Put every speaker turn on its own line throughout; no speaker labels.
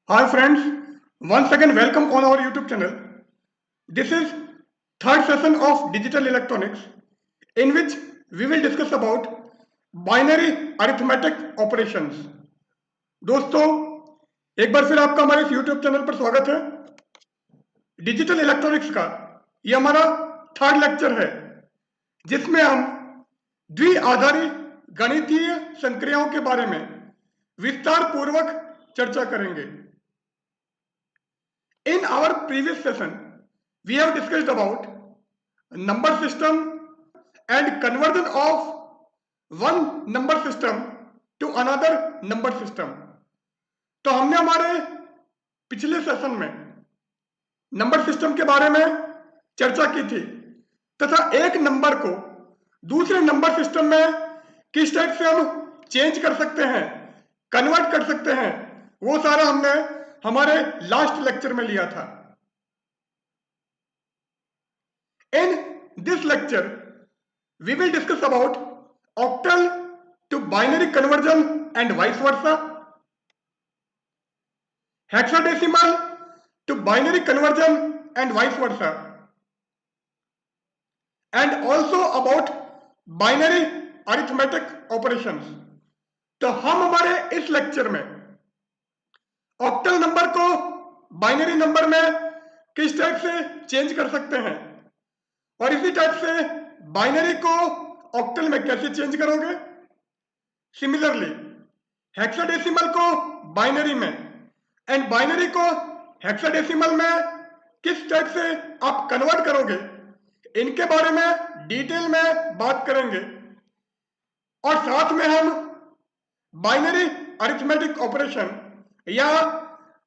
Hi friends, once again welcome on our YouTube channel. This is third session of digital electronics in which we will discuss about binary arithmetic operations. दोस्तों एक बार फिर आपका हमारे इस YouTube channel पर स्वागत है। डिजिटल इलेक्ट्रॉनिक्स का ये हमारा थर्ड लेक्चर है जिसमें हम द्विआधारी गणितीय संक्रियाओं के बारे में विस्तार पूर्वक चर्चा करेंगे। In our previous session, we have discussed about number system and conversion of one number system to another number system. तो हमने हमारे पिछले सेशन में नंबर सिस्टम के बारे में चर्चा की थी तथा एक नंबर को दूसरे नंबर सिस्टम में किस टाइप से हम चेंज कर सकते हैं, कन्वर्ट कर सकते हैं, वो सारा हमने हमारे लास्ट लेक्चर में लिया था। In this lecture, we will discuss about octal to binary conversion and vice versa, hexadecimal to binary conversion and vice versa, and also about binary arithmetic operations. तो हम हमारे इस लेक्चर में ऑक्टल नंबर को binary number में किस type से change कर सकते हैं और इसी टाइप से बाइनरी को ऑक्टल में कैसे चेंज करोगे। सिमिलरली हेक्साडेसिमल को बाइनरी में एंड बाइनरी को हेक्साडेसिमल में किस टाइप से आप कन्वर्ट करोगे, इनके बारे में डिटेल में बात करेंगे और साथ में हम बाइनरी अरिथमेटिक ऑपरेशन या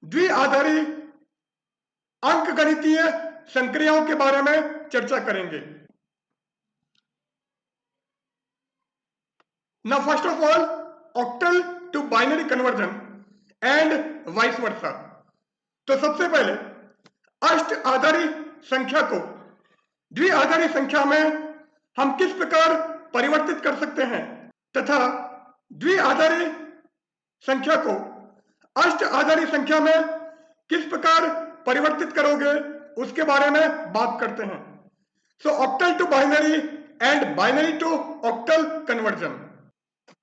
द्विआधारी अंकगणितीय संक्रियाओं के बारे में चर्चा करेंगे। Now first of all, octal to binary conversion and vice versa. तो सबसे पहले अष्ट आधारी संख्या को द्विआधारी संख्या में हम किस प्रकार परिवर्तित कर सकते हैं तथा द्विआधारी संख्या को अष्ट आधारी संख्या में किस प्रकार परिवर्तित करोगे उसके बारे में बात करते हैं। So octal to binary and binary to octal conversion.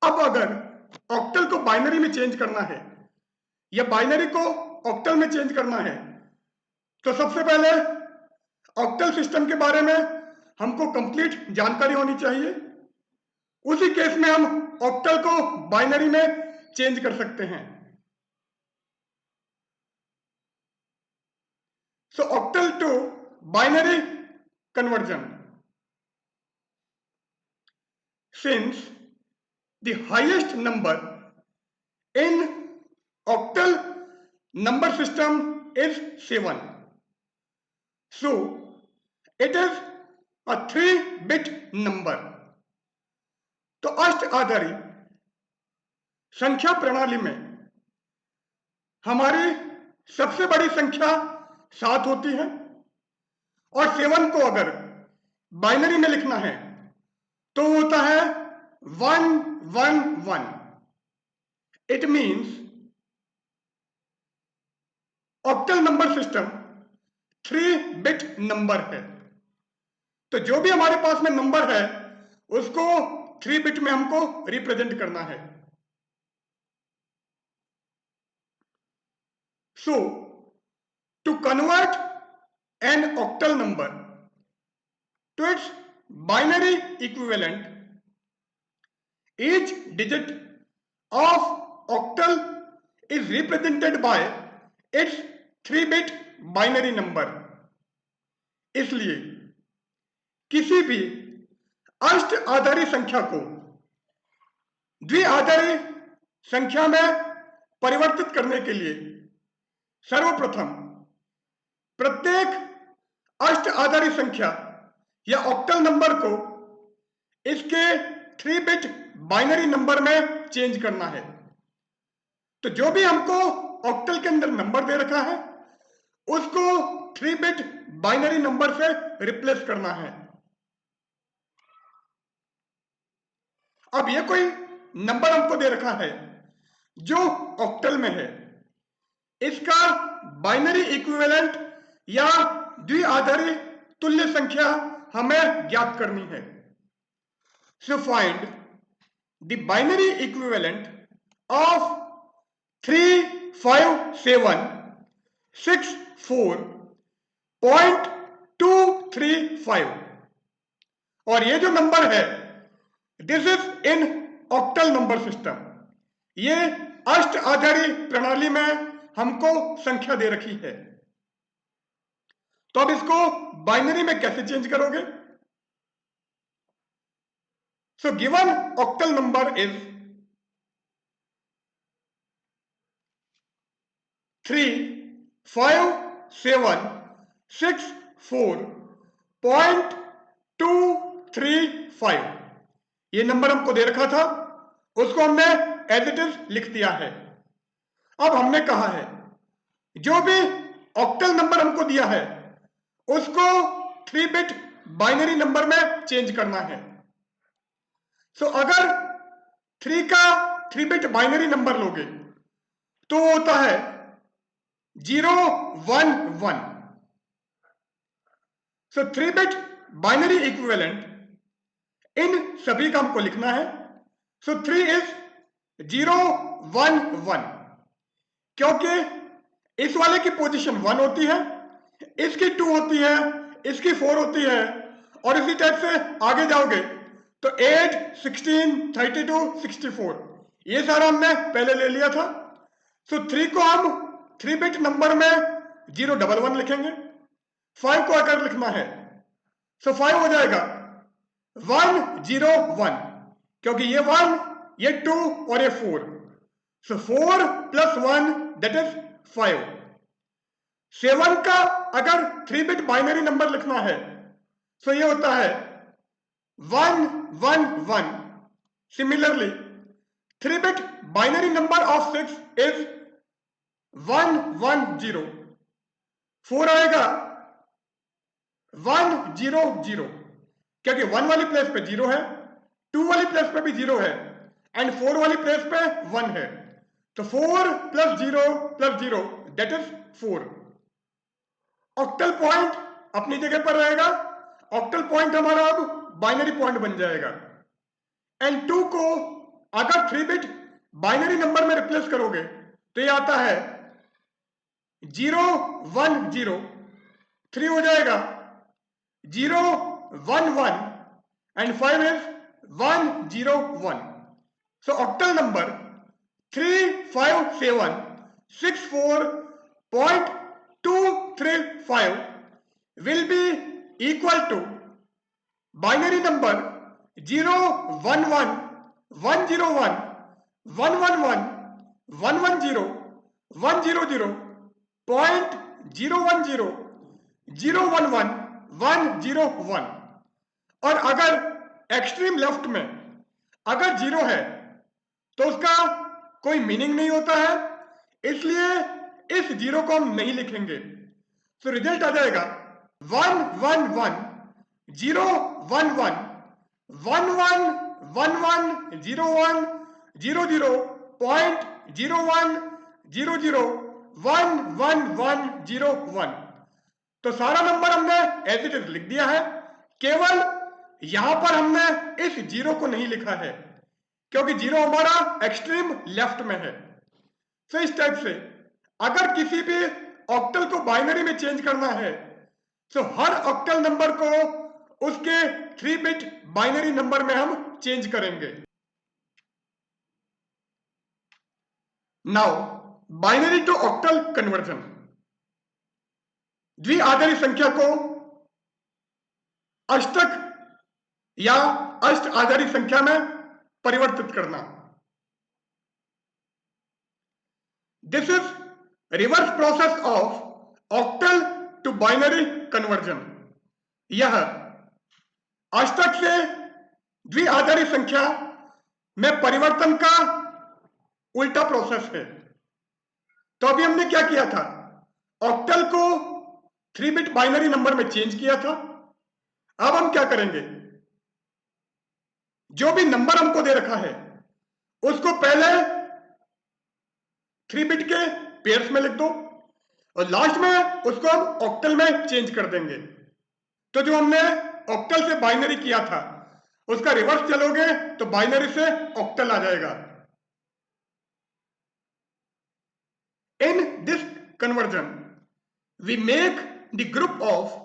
अब अगर ऑक्टल को बाइनरी में चेंज करना है या बाइनरी को ऑक्टल में चेंज करना है तो सबसे पहले ऑक्टल सिस्टम के बारे में हमको कंप्लीट जानकारी होनी चाहिए। उसी केस में हम ऑक्टल को बाइनरी में चेंज कर सकते हैं। So octal to binary conversion. Since the highest number in octal number system is 7, so it is a 3-bit number. तो अष्ट आधारी संख्या प्रणाली में हमारी सबसे बड़ी संख्या 7 होती है और 7 को अगर बाइनरी में लिखना है तो होता है 111। It means octal number system three bit number है। तो जो भी हमारे पास में नंबर है उसको 3-बिट में हमको रिप्रेजेंट करना है। सो to convert an octal number to its binary equivalent, each digit of octal is represented by its 3-bit binary number. इसलिए किसी भी अष्ट आधारी संख्या को द्विआधारी संख्या में परिवर्तित करने के लिए सर्वप्रथम प्रत्येक अष्ट आधारी संख्या या ऑक्टल नंबर को इसके 3-बिट बाइनरी नंबर में चेंज करना है। तो जो भी हमको ऑक्टल के अंदर नंबर दे रखा है उसको 3-बिट बाइनरी नंबर से रिप्लेस करना है। अब ये कोई नंबर हमको दे रखा है जो ऑक्टल में है, इसका बाइनरी इक्विवेलेंट या द्विआधारी तुल्य संख्या हमें ज्ञात करनी है। So find the binary equivalent of 35764.235 और ये जो नंबर है this is in octal number system. ये अष्ट आधारी प्रणाली में हमको संख्या दे रखी है, तो अब इसको बाइनरी में कैसे चेंज करोगे? So given octal number is 35764.235 ये नंबर हमको दे रखा था, उसको हमने एज इट इज लिख दिया है। अब हमने कहा है जो भी ऑक्टल नंबर हमको दिया है उसको 3 बिट बाइनरी नंबर में चेंज करना है। सो अगर 3 का 3 बिट बाइनरी नंबर लोगे तो वो होता है 011। सो 3 बिट बाइनरी इक्विवेलेंट इन सभी का हमको लिखना है। सो 3 इज 011 क्योंकि इस वाले की पोजीशन 1 होती है, इसकी 2 होती है, इसकी 4 होती है और इसी टाइप से आगे जाओगे तो 8, 16, 32, 64 ये सारा हमने पहले ले लिया था। सो 3 को हम 3 बिट नंबर में 011 लिखेंगे। 5 को अगर लिखना है सो 5 हो जाएगा 101 क्योंकि ये 1, ये 2 और ये 4। सो 4 + 1 दैट इज 5। 7 का अगर 3 बिट बाइनरी नंबर लिखना है सो ये होता है 111। Similarly 3 bit binary number of 6 is 110। 4 आएगा 100 क्योंकि 1 वाली प्लेस पे 0 है, 2 वाली प्लेस पे भी 0 है एंड 4 वाली प्लेस पे 1 है, तो 4 + 0 + 0 दैट इज 4। ऑक्टल पॉइंट अपनी जगह पर रहेगा। ऑक्टल पॉइंट हमारा अब बाइनरी पॉइंट बन जाएगा एंड 2 को अगर 3 बिट बाइनरी नंबर में रिप्लेस करोगे तो ये आता है 010। 3 हो जाएगा 011 and 5 is 101। So octal number 35764.235 will be equal to binary number 011 101 111 110 100 .010 011 101 और अगर एक्सट्रीम लेफ्ट में अगर 0 है तो उसका कोई मीनिंग नहीं होता है, इसलिए इस 0 को हम नहीं लिखेंगे। तो रिजल्ट आ जाएगा 111 011 11 11 01 00 .01 00 11101। तो सारा नंबर हमने एज इट इज लिख दिया है, केवल यहां पर हमने इस 0 को नहीं लिखा है क्योंकि 0 हमारा एक्सट्रीम लेफ्ट में है। तो इस टाइप से अगर किसी भी ऑक्टल को बाइनरी में चेंज करना है तो हर ऑक्टल नंबर को उसके 3 बिट बाइनरी नंबर में हम चेंज करेंगे। Now binary to octal conversion, द्विआधारी संख्या को अष्टक या अष्ट आधारी संख्या में परिवर्तित करना। This is reverse process of octal to binary conversion. यह अष्टक से द्विआधारी संख्या में परिवर्तन का उल्टा प्रोसेस है। तो अभी हमने क्या किया था, ऑक्टल को 3 बिट बाइनरी नंबर में चेंज किया था। अब हम क्या करेंगे, जो भी नंबर हमको दे रखा है उसको पहले 3 बिट के पेयर्स में लिख दो और लास्ट में उसको हम ऑक्टल में चेंज कर देंगे। तो जो हमने ऑक्टल से बाइनरी किया था उसका रिवर्स चलोगे तो बाइनरी से ऑक्टल आ जाएगा। In this conversion we make the group of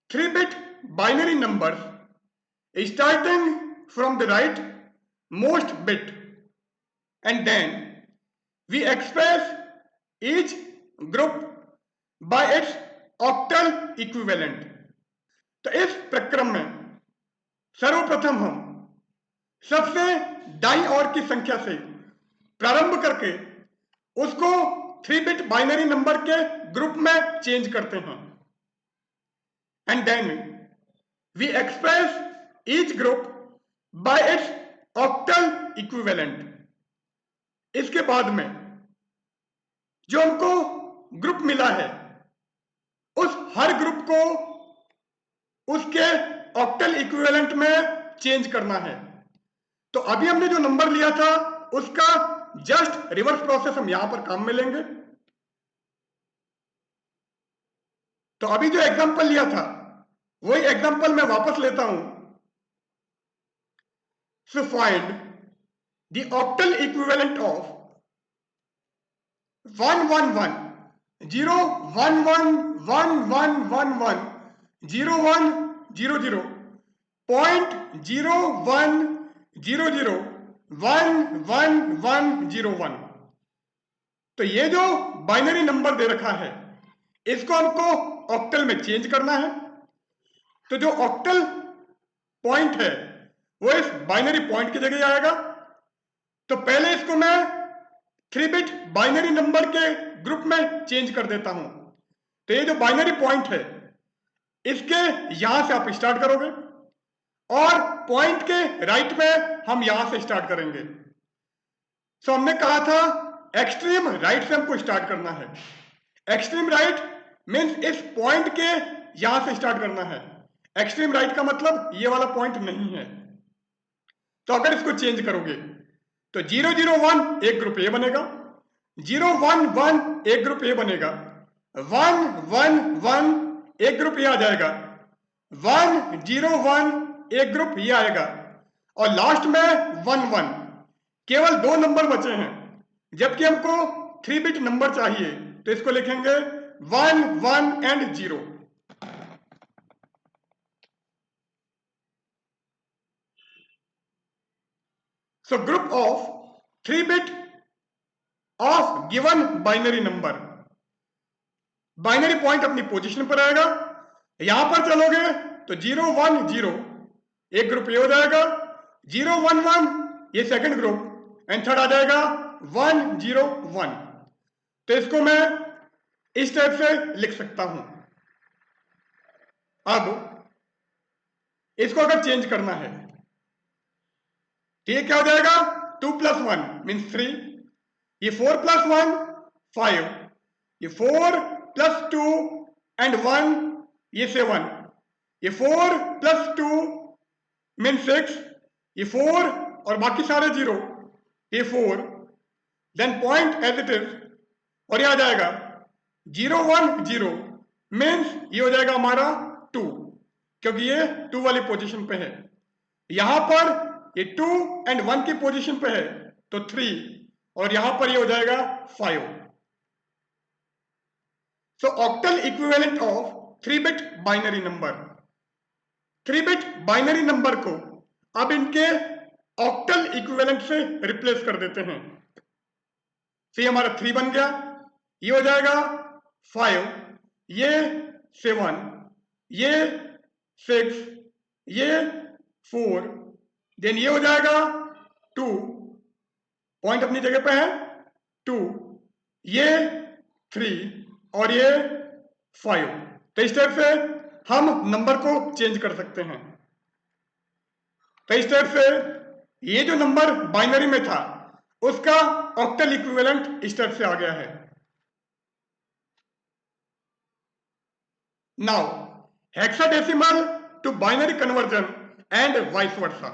3-bit binary numbers starting from the right most bit and then we express each group by its octal equivalent। तो इस प्रक्रम में सर्वप्रथम हम सबसे दाईं ओर की संख्या से प्रारंभ करके उसको 3-bit बाइनरी नंबर के ग्रुप में चेंज करते हैं and then we express each group by its octal equivalent. इसके बाद में जो हमको ग्रुप मिला है उस हर ग्रुप को उसके ऑक्टल इक्विवेलेंट में चेंज करना है। तो अभी हमने जो नंबर लिया था उसका जस्ट रिवर्स प्रोसेस हम यहां पर काम में लेंगे। तो अभी जो एग्जांपल लिया था वही एग्जांपल मैं वापस लेता हूं। So find the octal equivalent of 111 0 1 1 1 1 1 1 0 1 0 0 0.01 0 0 1 1 1 0 1। तो ये जो बाइनरी नंबर दे रखा है इसको हमको ऑक्टल में चेंज करना है। तो जो ऑक्टल पॉइंट है वो इस बाइनरी पॉइंट की जगह आएगा। तो पहले इसको मैं 3-bit बाइनरी नंबर के ग्रुप में चेंज कर देता हूं। तो ये जो बाइनरी पॉइंट है इसके यहां से आप स्टार्ट करोगे और पॉइंट के राइट में हम यहां से स्टार्ट करेंगे। सो हमने कहा था एक्सट्रीम राइट से हमको स्टार्ट करना है। एक्सट्रीम राइट मीन्स इस पॉइंट के यहां से स्टार्ट करना है। एक्सट्रीम राइट का मतलब ये वाला पॉइंट नहीं है। तो अगर इसको चेंज करोगे तो 0 0 1 एक ग्रुप ए बनेगा, 0 1 1 एक ग्रुप ए बनेगा, 1 1 1 एक ग्रुप ए आ जाएगा, 1 0 1 एक ग्रुप ये आएगा और लास्ट में 1 1। केवल दो नंबर बचे हैं जबकि हमको 3-bit नंबर चाहिए। तो इसको लिखेंगे 1 1 and 0। So group of 3-bit of given binary number, binary point अपनी पोजीशन पर आएगा। यहां पर चलोगे तो 0 1 0 एक ग्रुप ये हो जाएगा, 0 1 1 ये सेकंड ग्रुप एंड थर्ड आ जाएगा 1 0 1। तो इसको मैं इस टाइप से लिख सकता हूं। अब इसको अगर चेंज करना है तो ये क्या हो जाएगा 2 + 1 मीन्स 3, ये 4 + 1 5, ये 4 + 2 एंड 1 ये 7, ये 4 + 2 मीन्स 6, ये 4 और बाकी सारे 0 ये 4, then point as it is और ये आ जाएगा 0 1 0 मीन्स ये हो जाएगा हमारा 2 क्योंकि ये 2 वाली पोजीशन पे है। यहां पर ये 2 एंड 1 की पोजीशन पे है तो 3 और यहां पर ये हो जाएगा 5। So octal equivalent of 3-bit binary number. 3-bit binary number को अब इनके ऑक्टल इक्विवेलेंट से रिप्लेस कर देते हैं। तो ये हमारा 3 बन गया, ये हो जाएगा 5, ये 7, ये 6, ये 4, देन ये हो जाएगा 2, पॉइंट अपनी जगह पे है 2, ये 3 और ये 5। तो इस टाइप से हम नंबर को चेंज कर सकते हैं। तो इस टाइप से ये जो नंबर बाइनरी में था उसका ऑक्टल इक्विवेलेंट इस टाइप से आ गया है। Now hexadecimal to binary conversion and vice versa.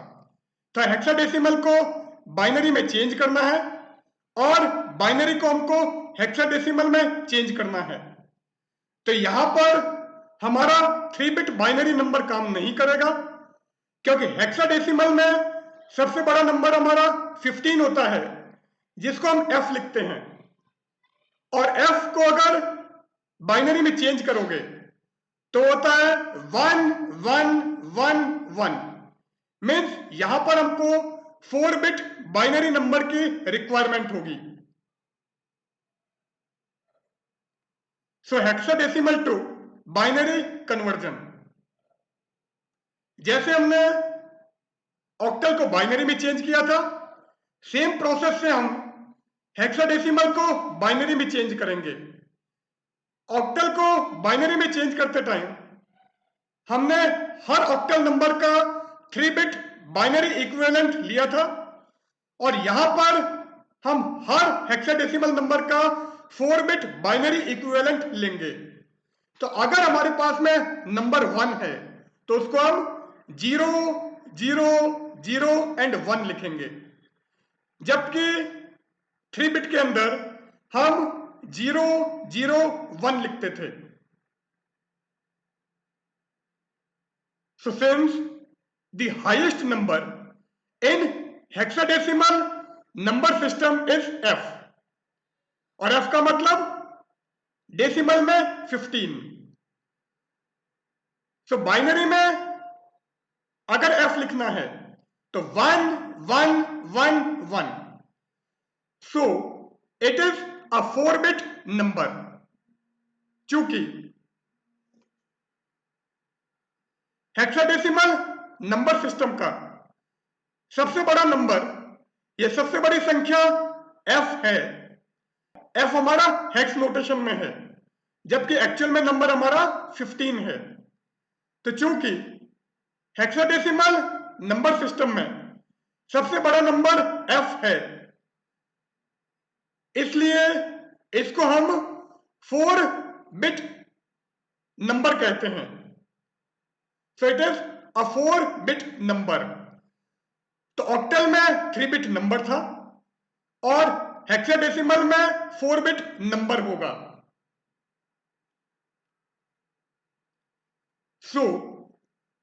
तो हेक्साडेसिमल को बाइनरी में चेंज करना है और बाइनरी को हमको हेक्साडेसिमल में चेंज करना है। तो यहां पर हमारा 3 बिट बाइनरी नंबर काम नहीं करेगा, क्योंकि हेक्साडेसिमल में सबसे बड़ा नंबर हमारा 15 होता है, जिसको हम f लिखते हैं। और f को अगर बाइनरी में चेंज करोगे तो होता है 1 1 1 1। मीन्स यहां पर हमको 4 बिट बाइनरी नंबर की रिक्वायरमेंट होगी। सो हेक्साडेसिमल टू बाइनरी कन्वर्जन, जैसे हमने ऑक्टल को बाइनरी में चेंज किया था, सेम प्रोसेस से हम हेक्साडेसिमल को बाइनरी में चेंज करेंगे। ऑक्टल को बाइनरी में चेंज करते टाइम हमने हर ऑक्टल नंबर का 3 बिट बाइनरी इक्विवेलेंट लिया था, और यहां पर हम हर हेक्साडेसिमल नंबर का 4 बिट बाइनरी इक्विवेलेंट लेंगे। तो अगर हमारे पास में नंबर 1 है तो उसको हम 0 0 0 एंड 1 लिखेंगे, जबकि 3 बिट के अंदर हम 0 0 1 लिखते थे। So since the highest number in hexadecimal number system is f, और f का मतलब डेसिमल में 15। सो बाइनरी में अगर f लिखना है तो 1 1 1 1। So it is a 4 bit number. चूंकि हेक्साडेसिमल नंबर सिस्टम का सबसे बड़ा नंबर, यह सबसे बड़ी संख्या f है, f हमारा हेक्स नोटेशन में है, जबकि एक्चुअल में नंबर हमारा 15 है। तो चूंकि हेक्साडेसिमल नंबर सिस्टम में सबसे बड़ा नंबर f है, इसलिए इसको हम 4 बिट नंबर कहते हैं। So it is a 4 bit number. तो ऑक्टल में 3 बिट नंबर था और हेक्साडेसिमल में 4 बिट नंबर होगा। So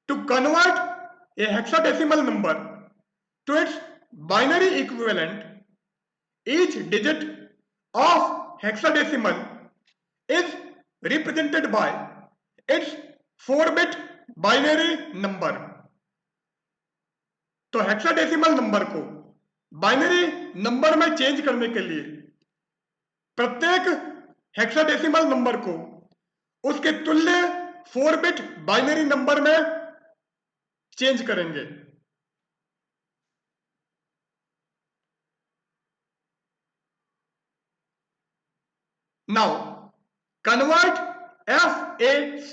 to convert a hexadecimal number to its binary equivalent, each digit of hexadecimal is represented by its 4 bit binary number। तो hexadecimal number को binary number में change करने के लिए प्रत्येक हेक्साडेसिमल नंबर को उसके तुल्य 4 बिट बाइनरी नंबर में चेंज करेंगे। Now convert FAC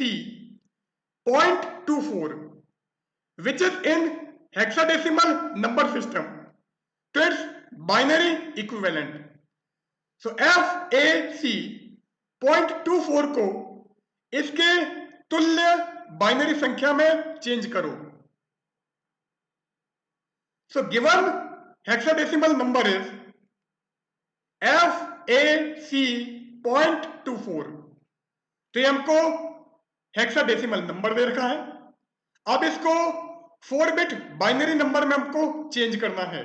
0.24 which is in hexadecimal number system to its binary equivalent। So FAC 0.24 को इसके तुल्य बाइनरी संख्या में चेंज करो। So given hexadecimal number is FAC 0.24, तो ये हमको हेक्साडेसिमल नंबर दे रखा है। अब इसको 4 बिट बाइनरी नंबर में हमको चेंज करना है।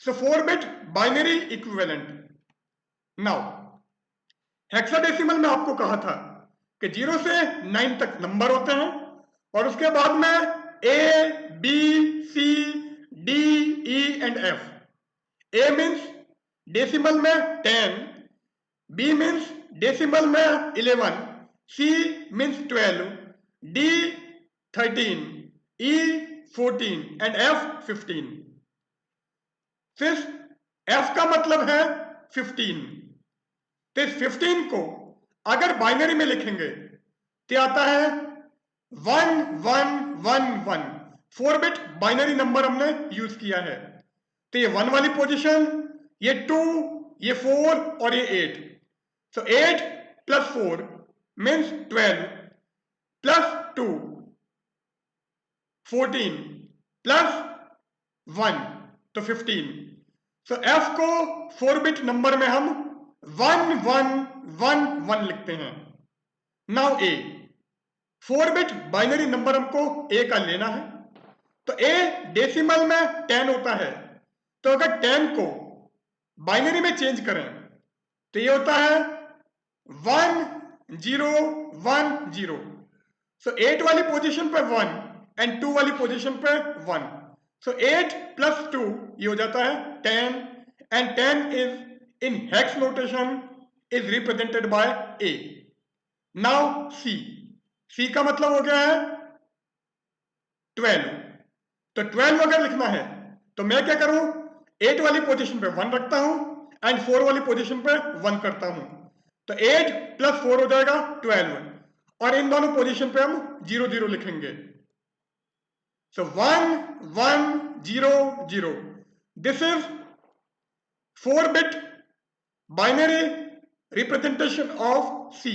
सो 4 bit binary equivalent. Now hexadecimal में आपको कहा था कि 0 से 9 तक नंबर होते हैं, और उसके बाद में A B C D E and F। A means decimal में 10, B मीन्स डेसिमल में 11, C means 12, D 13, E 14 and F 15। सिर्फ F का मतलब है 15। तो इस 15 को अगर बाइनरी में लिखेंगे तो आता है 1 1 1 1। 4 बिट बाइनरी नंबर हमने यूज किया है। तो ये 1 वाली पोजीशन, ये 2, ये 4 और ये 8। सो 8 प्लस 4 मीन्स 12 प्लस 2 14 प्लस 1 तो 15। सो F को 4 बिट नंबर में हम 1111 लिखते हैं। नाउ ए 4 बिट बाइनरी नंबर हमको ए का लेना है, तो ए डेसिमल में 10 होता है, तो अगर 10 को बाइनरी में चेंज करें तो ये होता है 1010। सो 8 वाली पोजीशन पे 1 एंड 2 वाली पोजीशन पे 1, सो 8 प्लस 2 ये हो जाता है 10, and 10 is in hex notation is represented by A. Now see का मतलब हो गया है 12, तो 12 अगर लिखना है तो मैं क्या करूं, 8 वाली पोजीशन पे 1 रखता हूं एंड 4 वाली पोजीशन पे 1 करता हूं, तो 8 प्लस 4 हो जाएगा 12, और इन दोनों पोजीशन पे हम 0 लिखेंगे। So 1100, this is 4 bit binary representation of C.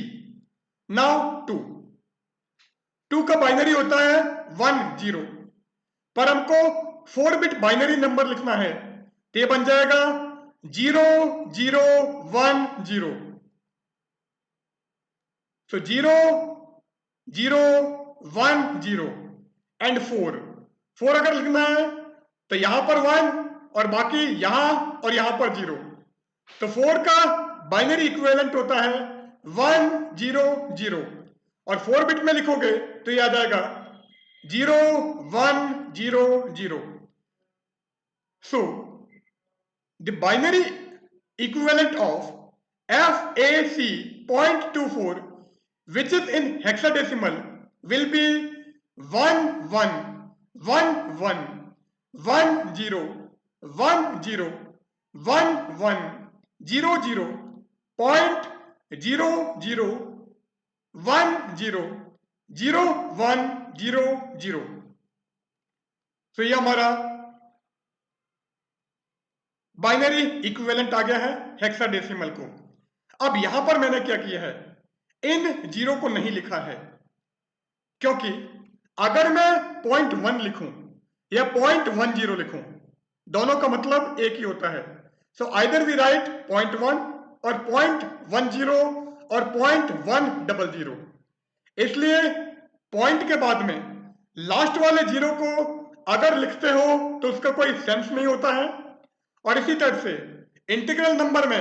Now 2 का बाइनरी होता है 10, पर हमको 4 बिट बाइनरी नंबर लिखना है, तो ये बन जाएगा 0010। सो 0010 एंड 4 अगर लिखना है तो यहां पर 1 और बाकी यहां और यहां पर 0, तो 4 का बाइनरी इक्विवेलेंट होता है 100, और 4 बिट में लिखोगे तो ये आ जाएगा 0100। So the binary equivalent of FAC 0.24, which is in hexadecimal, will be 11111100.00100100. तो ये हमारा बाइनरी इक्विवेलेंट आ गया है हेक्साडेसिमल को। अब यहां पर मैंने क्या किया है, इन 0 को नहीं लिखा है, क्योंकि अगर मैं 0.1 लिखूं या 0.10 लिखूं, दोनों का मतलब एक ही होता है। सो आइदर वी राइट 0.1 और 0.10 और 0.100। इसलिए पॉइंट के बाद में लास्ट वाले 0 को अगर लिखते हो तो उसका कोई सेंस नहीं होता है, और इसी तरह से इंटीग्रल नंबर में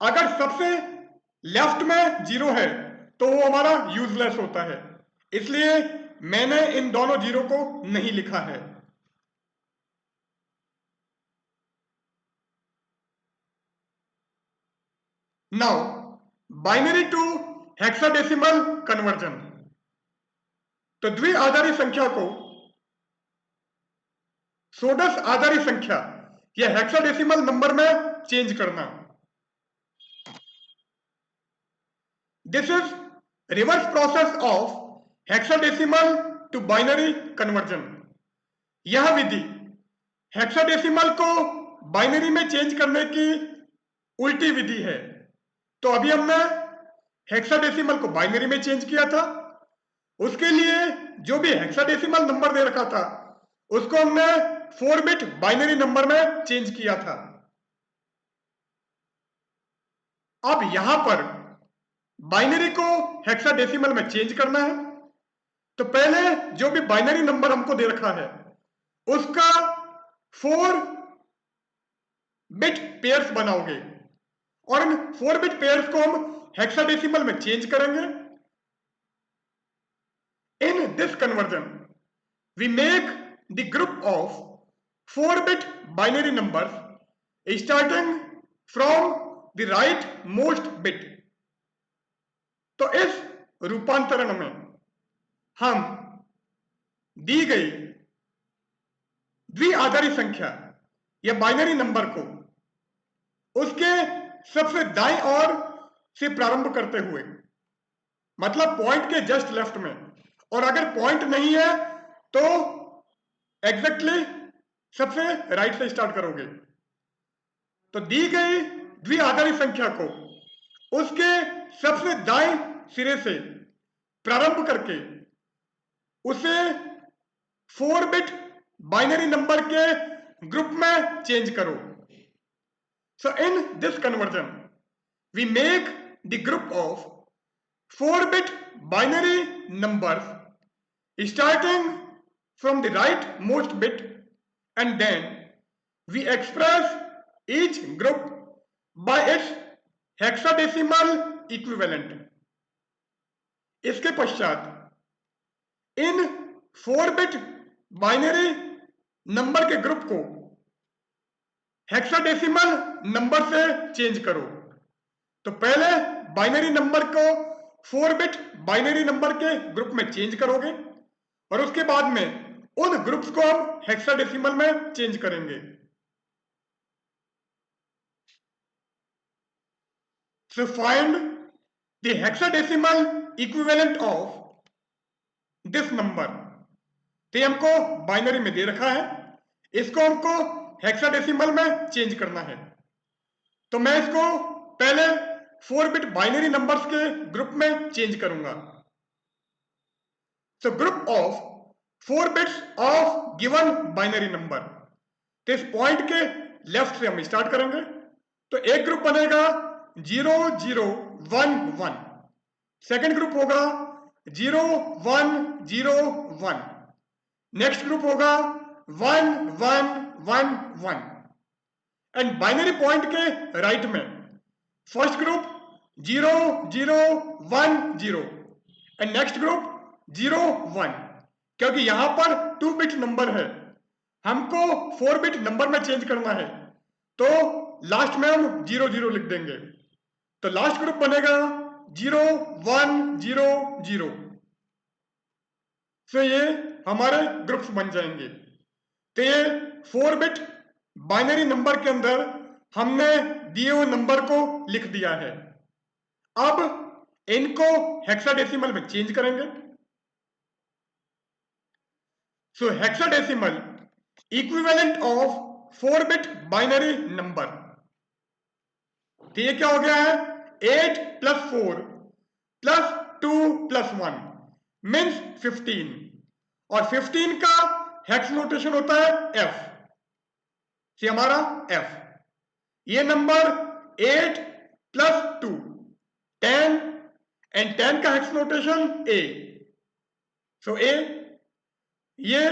अगर सबसे लेफ्ट में 0 है तो वो हमारा यूजलेस होता है, इसलिए मैंने इन दोनों 0 को नहीं लिखा है। Now binary to hexadecimal conversion, तो द्विआधारी संख्या को षोडश आधारी संख्या या हेक्साडेसिमल नंबर में चेंज करना। This is reverse process of hexadecimal to binary conversion. यह विधि हेक्साडेसिमल को बाइनरी में चेंज करने की उल्टी विधि है। तो अभी हमने हेक्साडेसिमल को बाइनरी में चेंज किया था, उसके लिए जो भी हेक्साडेसिमल नंबर दे रखा था उसको हमने 4 बिट बाइनरी नंबर में चेंज किया था। अब यहां पर बाइनरी को हेक्साडेसिमल में चेंज करना है, तो पहले जो भी बाइनरी नंबर हमको दे रखा है उसका 4 बिट पेयर्स बनाओगे, और इन 4 बिट पेयर्स को हम हेक्साडेसिमल में चेंज करेंगे। In this conversion we make the group of 4 bit binary numbers starting from the rightmost bit. तो इस रूपांतरण में हम दी गई द्विआधारी संख्या या बाइनरी नंबर को उसके सबसे दाईं ओर से प्रारंभ करते हुए, मतलब पॉइंट के जस्ट लेफ्ट में, और अगर पॉइंट नहीं है तो एग्जैक्टली सबसे राइट से स्टार्ट करोगे। तो दी गई द्विआधारी संख्या को उसके सबसे दाएं सिरे से प्रारंभ करके उसे 4 बिट बाइनरी नंबर के ग्रुप में चेंज करो। So in this conversion we make the group of 4-bit binary numbers starting from the rightmost bit, and then we express each group by its hexadecimal equivalent. इसके पश्चात इन 4-बिट binary number के group को hexadecimal number से change करो। तो पहले binary number को 4-बिट binary number के ग्रुप में चेंज करोगे और उसके बाद में उन ग्रुप्स को हम हेक्साडेसिमल में चेंज करेंगे। So find the hexadecimal equivalent of this number। तो हमको बाइनरी में दे रखा है, इसको हमको हेक्साडेसिमल में चेंज करना है। तो मैं इसको पहले 4-बिट बाइनरी नंबर्स के ग्रुप में चेंज करूंगा। So group of 4 bits of given binary number। तो इस पॉइंट के लेफ्ट से हम स्टार्ट करेंगे। तो एक ग्रुप बनेगा 0 0 1 1, सेकेंड ग्रुप होगा 0 1 0 1, नेक्स्ट ग्रुप होगा 1 1 1 1, एंड बाइनरी पॉइंट के राइट में first group 0 0 1 0 and next group 0 1। क्योंकि यहां पर 2-बिट नंबर है, हमको 4-बिट नंबर में चेंज करना है, तो लास्ट में हम 0 0 लिख देंगे। तो लास्ट ग्रुप बनेगा 0 1 0 0। तो ये हमारे ग्रुप्स बन जाएंगे। तो ये 4-बिट बाइनरी नंबर के अंदर हमने दिए हुए नंबर को लिख दिया है। अब इनको हेक्साडेसिमल में चेंज करेंगे। So hexadecimal equivalent of four bit binary number. तो ये क्या हो गया है, 8 + 4 + 2 + 1 मीन्स 15, और 15 का हेक्स नोटेशन होता है F। ये हमारा F। ये नंबर 8 + 2 10, एंड 10 का hex notation A। So A, ये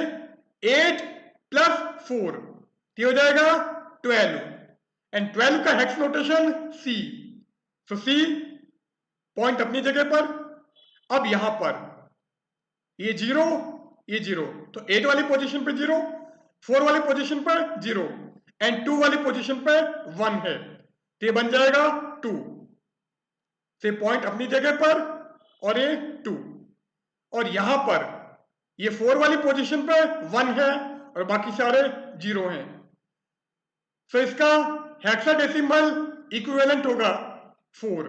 8 + 4 ये हो जाएगा 12, एंड 12 का हेक्स नोटेशन C। सो C पॉइंट अपनी जगह पर। अब यहां पर ये 0 ये 0, तो 8 वाली पोजीशन पे 0, 4 वाली पोजीशन पर 0 एंड 2 वाली पोजीशन पे 1 है, तो ये बन जाएगा 2। से पॉइंट अपनी जगह पर और ये 2, और यहां पर ये 4 वाली पोजीशन पे 1 है और बाकी सारे 0 हैं। सो इसका हेक्साडेसिमल इक्विवेलेंट होगा 4।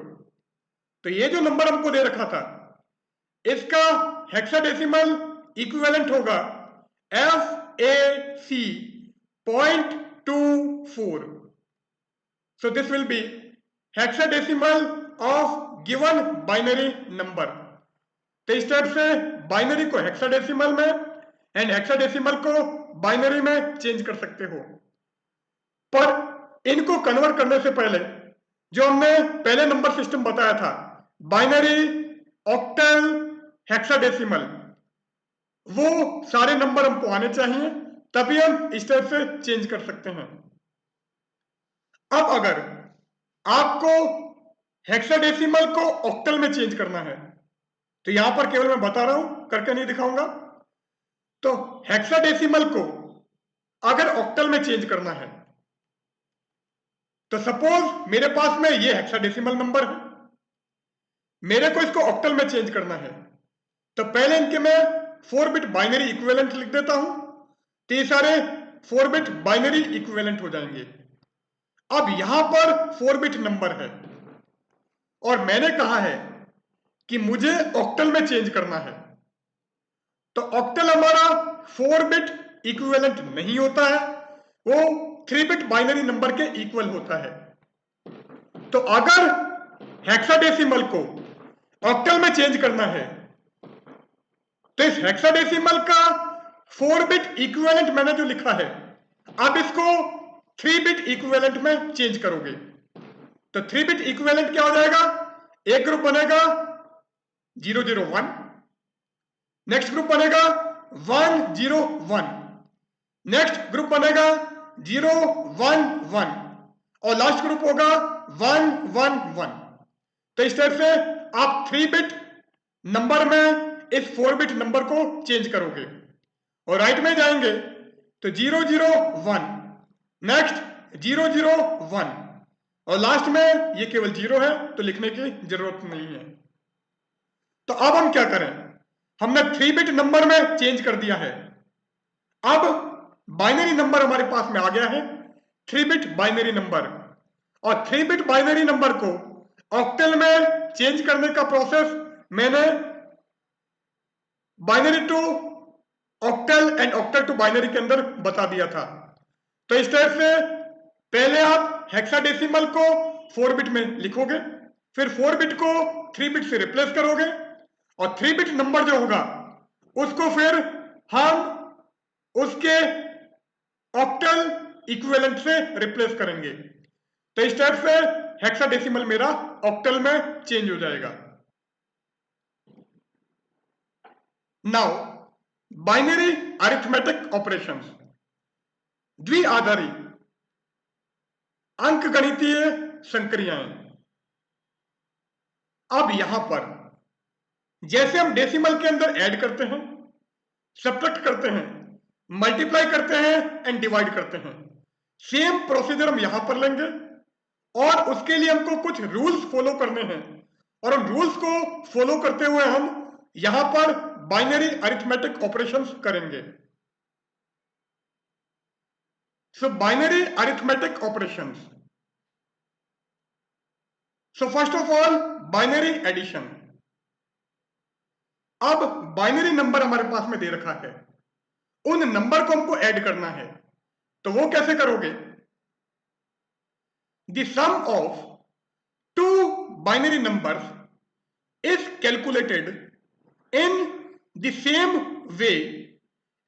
तो ये जो नंबर हमको दे रखा था, इसका हेक्साडेसिमल इक्विवेलेंट होगा FAC 0.24। So this will be hexadecimal of given binary number. तो इस टाइप से बाइनरी को हेक्साडेसिमल में एंड हेक्साडेसिमल को बाइनरी में चेंज कर सकते हो। पर इनको कन्वर्ट करने से पहले जो हमने पहले नंबर सिस्टम बताया था, बाइनरी, ऑक्टल, हेक्साडेसिमल, वो सारे नंबर हमको आने चाहिए, तभी हम इस टाइप से चेंज कर सकते हैं। अब अगर आपको हेक्साडेसिमल को ऑक्टल में चेंज करना है, तो यहां पर केवल मैं बता रहा हूं, करके नहीं दिखाऊंगा। तो हेक्साडेसिमल को अगर ऑक्टल में चेंज करना है, तो सपोज मेरे पास में ये हेक्साडेसिमल नंबर है, मेरे को इसको ऑक्टल में चेंज करना है, तो पहले इनके मैं 4-बिट बाइनरी इक्विवेलेंट लिख देता हूं, तो ये सारे 4-बिट बाइनरी इक्विवेलेंट हो जाएंगे। अब यहां पर 4-बिट नंबर है और मैंने कहा है कि मुझे ऑक्टल में चेंज करना है, तो ऑक्टल हमारा 4-बिट इक्विवेलेंट नहीं होता है, वो 3-बिट बाइनरी नंबर के इक्वल होता है। तो अगर हेक्साडेसिमल को ऑक्टल में चेंज करना है, तो इस हेक्साडेसिमल का 4-बिट इक्विवेलेंट मैंने जो लिखा है, आप इसको 3-बिट इक्विवेलेंट में चेंज करोगे। तो 3 बिट इक्विवेलेंट क्या हो जाएगा? एक ग्रुप बनेगा 001, नेक्स्ट ग्रुप बनेगा 101, नेक्स्ट ग्रुप बनेगा 011 और लास्ट ग्रुप होगा 111। तो इस तरह से आप 3 बिट नंबर में इस 4 बिट नंबर को चेंज करोगे और राइट में जाएंगे तो 001, नेक्स्ट 001 और लास्ट में ये केवल 0 है तो लिखने की जरूरत नहीं है। तो अब हम क्या करें? हमने 3 बिट नंबर में चेंज कर दिया है। अब बाइनरी नंबर हमारे पास में आ गया है, 3 बिट बाइनरी नंबर, और 3 बिट बाइनरी नंबर को ऑक्टल में चेंज करने का प्रोसेस मैंने binary to octal and octal to binary के अंदर बता दिया था। तो इस तरह से पहले आप हेक्साडेसिमल को 4 बिट में लिखोगे, फिर 4 बिट को 3 बिट से रिप्लेस करोगे और 3 बिट नंबर जो होगा उसको फिर हम उसके ऑक्टल इक्विवेलेंट से रिप्लेस करेंगे। तो इस टाइप से हेक्साडेसिमल मेरा ऑक्टल में चेंज हो जाएगा। नाउ बाइनरी अरिथमेटिक ऑपरेशंस, द्विआधारी अंकगणितीय संक्रियाएं। अब यहां पर जैसे हम डेसिमल के अंदर ऐड करते हैं, सब्ट्रैक्ट करते हैं, मल्टीप्लाई करते हैं एंड डिवाइड करते हैं, सेम प्रोसीजर हम यहां पर लेंगे और उसके लिए हमको कुछ रूल्स फॉलो करने हैं और उन रूल्स को फॉलो करते हुए हम यहां पर बाइनरी अरिथमेटिक ऑपरेशंस करेंगे। So binary arithmetic operations, so first of all binary addition. अब बाइनरी नंबर हमारे पास में दे रखा है, उन नंबर को हमको ऐड करना है, तो वो कैसे करोगे? The sum of two binary numbers is calculated in the same way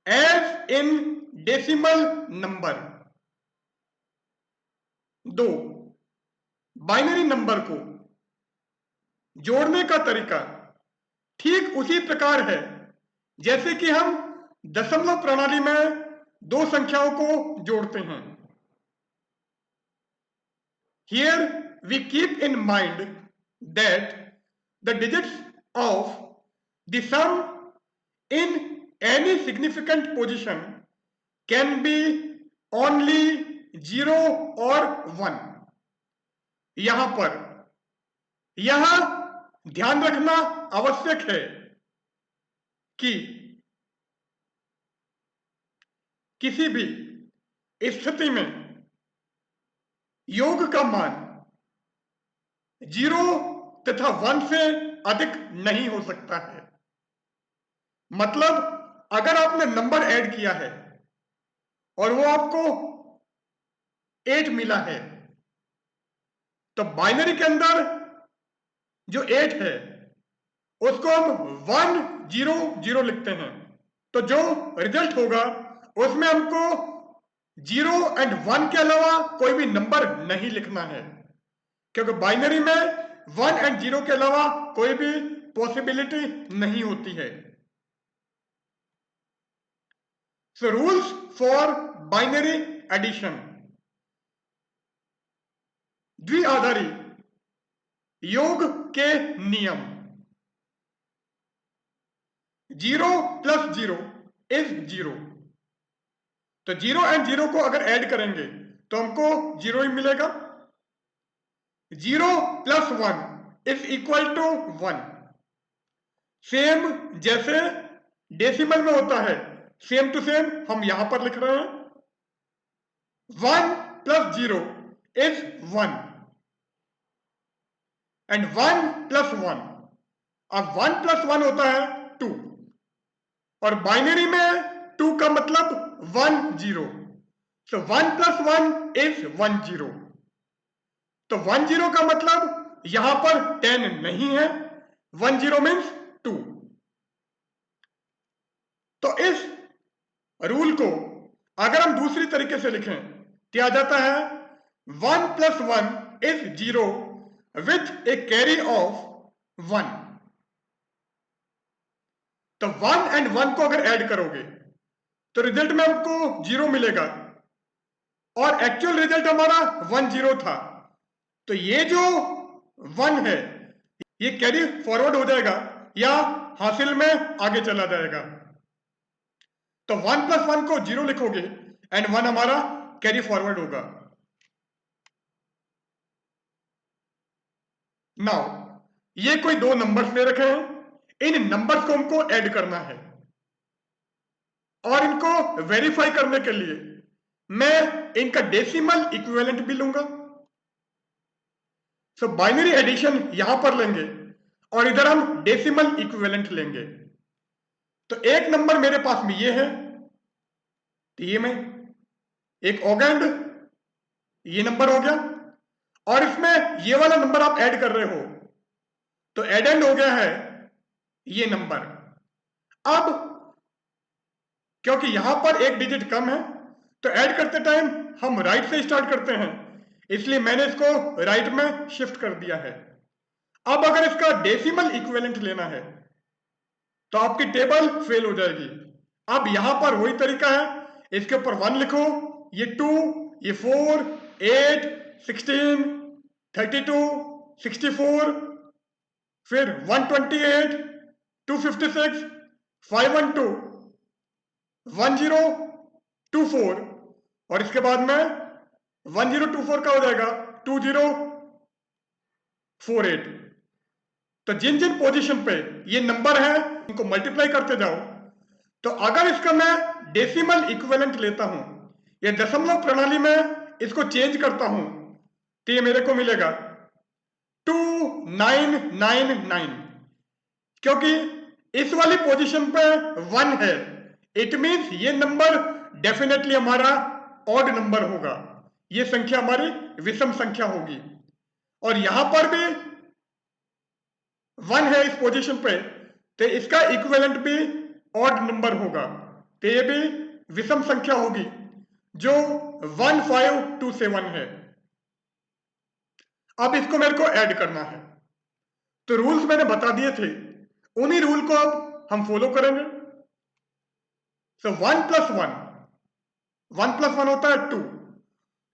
as in decimal number। दो बाइनरी नंबर को जोड़ने का तरीका ठीक उसी प्रकार है जैसे कि हम दशमलव प्रणाली में दो संख्याओं को जोड़ते हैं। Here we keep in mind that the digits of the sum in any significant position can be only 0 or 1। यहां पर यह ध्यान रखना आवश्यक है कि किसी भी स्थिति में योग का मान 0 तथा 1 से अधिक नहीं हो सकता है। मतलब अगर आपने नंबर ऐड किया है और वो आपको 8 मिला है तो बाइनरी के अंदर जो 8 है उसको हम 100 लिखते हैं, तो जो रिजल्ट होगा उसमें हमको 0 एंड 1 के अलावा कोई भी नंबर नहीं लिखना है, क्योंकि बाइनरी में 1 एंड 0 के अलावा कोई भी पॉसिबिलिटी नहीं होती है। So rules for binary addition, द्विआधारी योग के नियम। 0 प्लस 0 इज 0, तो 0 एंड 0 को अगर ऐड करेंगे तो हमको 0 ही मिलेगा। 0 plus 1 is equal to 1। Same जैसे डेसिमल में होता है सेम टू सेम हम यहां पर लिख रहे हैं। 1 प्लस 0 इज 1 एंड 1 प्लस 1, अब 1 प्लस 1 होता है 2 और बाइनरी में 2 का मतलब 1 0, सो 1 प्लस 1 इज 1 0। तो 1 0 का मतलब यहां पर 10 नहीं है, 1 0 मीन्स 2। तो इस रूल को अगर हम दूसरी तरीके से लिखें क्या आ जाता है? 1 plus 1 is 0 with a carry of 1. तो 1 and 1 को अगर ऐड करोगे तो रिजल्ट में हमको 0 मिलेगा और एक्चुअल रिजल्ट हमारा 1-0 था। तो ये जो 1 है ये कैरी फॉरवर्ड हो जाएगा या हासिल में आगे चला जाएगा। तो 1 + 1 को 0 लिखोगे एंड 1 हमारा कैरी फॉरवर्ड होगा। नाउ ये कोई दो नंबर्स ले रखे हैं, इन नंबर्स को हमको ऐड करना है और इनको वेरीफाई करने के लिए मैं इनका डेसिमल इक्विवेलेंट भी लूंगा। सो बाइनरी एडिशन यहां पर लेंगे और इधर हम डेसिमल इक्विवेलेंट लेंगे। तो एक नंबर मेरे पास में ये है, तो ये मैं एक ऑगेंड ये नंबर हो गया और इसमें ये वाला नंबर आप ऐड कर रहे हो तो एडेंड हो गया है ये नंबर। अब क्योंकि यहां पर एक डिजिट कम है तो ऐड करते टाइम हम राइट से स्टार्ट करते हैं, इसलिए मैंने इसको राइट में शिफ्ट कर दिया है। अब अगर इसका डेसिमल इक्विवेलेंट लेना है तो आपकी टेबल फेल हो जाएगी। अब यहां पर वही तरीका है, इसके ऊपर 1 लिखो, ये 2, ये 4, 8, 16, 32, 64, फिर 128, 256, 512, 1024 और इसके बाद में 1024 का हो जाएगा 2048। तो जिन जिन पोजीशन पे ये नंबर है उनको मल्टीप्लाई करते जाओ। तो अगर इसका मैं डेसिमल इक्विवेलेंट लेता हूं या दशमलव प्रणाली में इसको चेंज करता हूं तो ये मेरे को मिलेगा 2999। क्योंकि इस वाली पोजीशन पे 1 है, इट मीन्स ये नंबर डेफिनेटली हमारा ऑड नंबर होगा, ये संख्या हमारी विषम संख्या होगी। और यहां पर भी 1 है इस पोजीशन पे तो इसका इक्विवेलेंट भी ऑड नंबर होगा, तो ये भी विषम संख्या होगी जो 1527 है। अब इसको मेरे को ऐड करना है, तो रूल्स मैंने बता दिए थे, उन्हीं रूल को अब हम फॉलो करेंगे। सो 1 + 1, 1 + 1 होता है 2,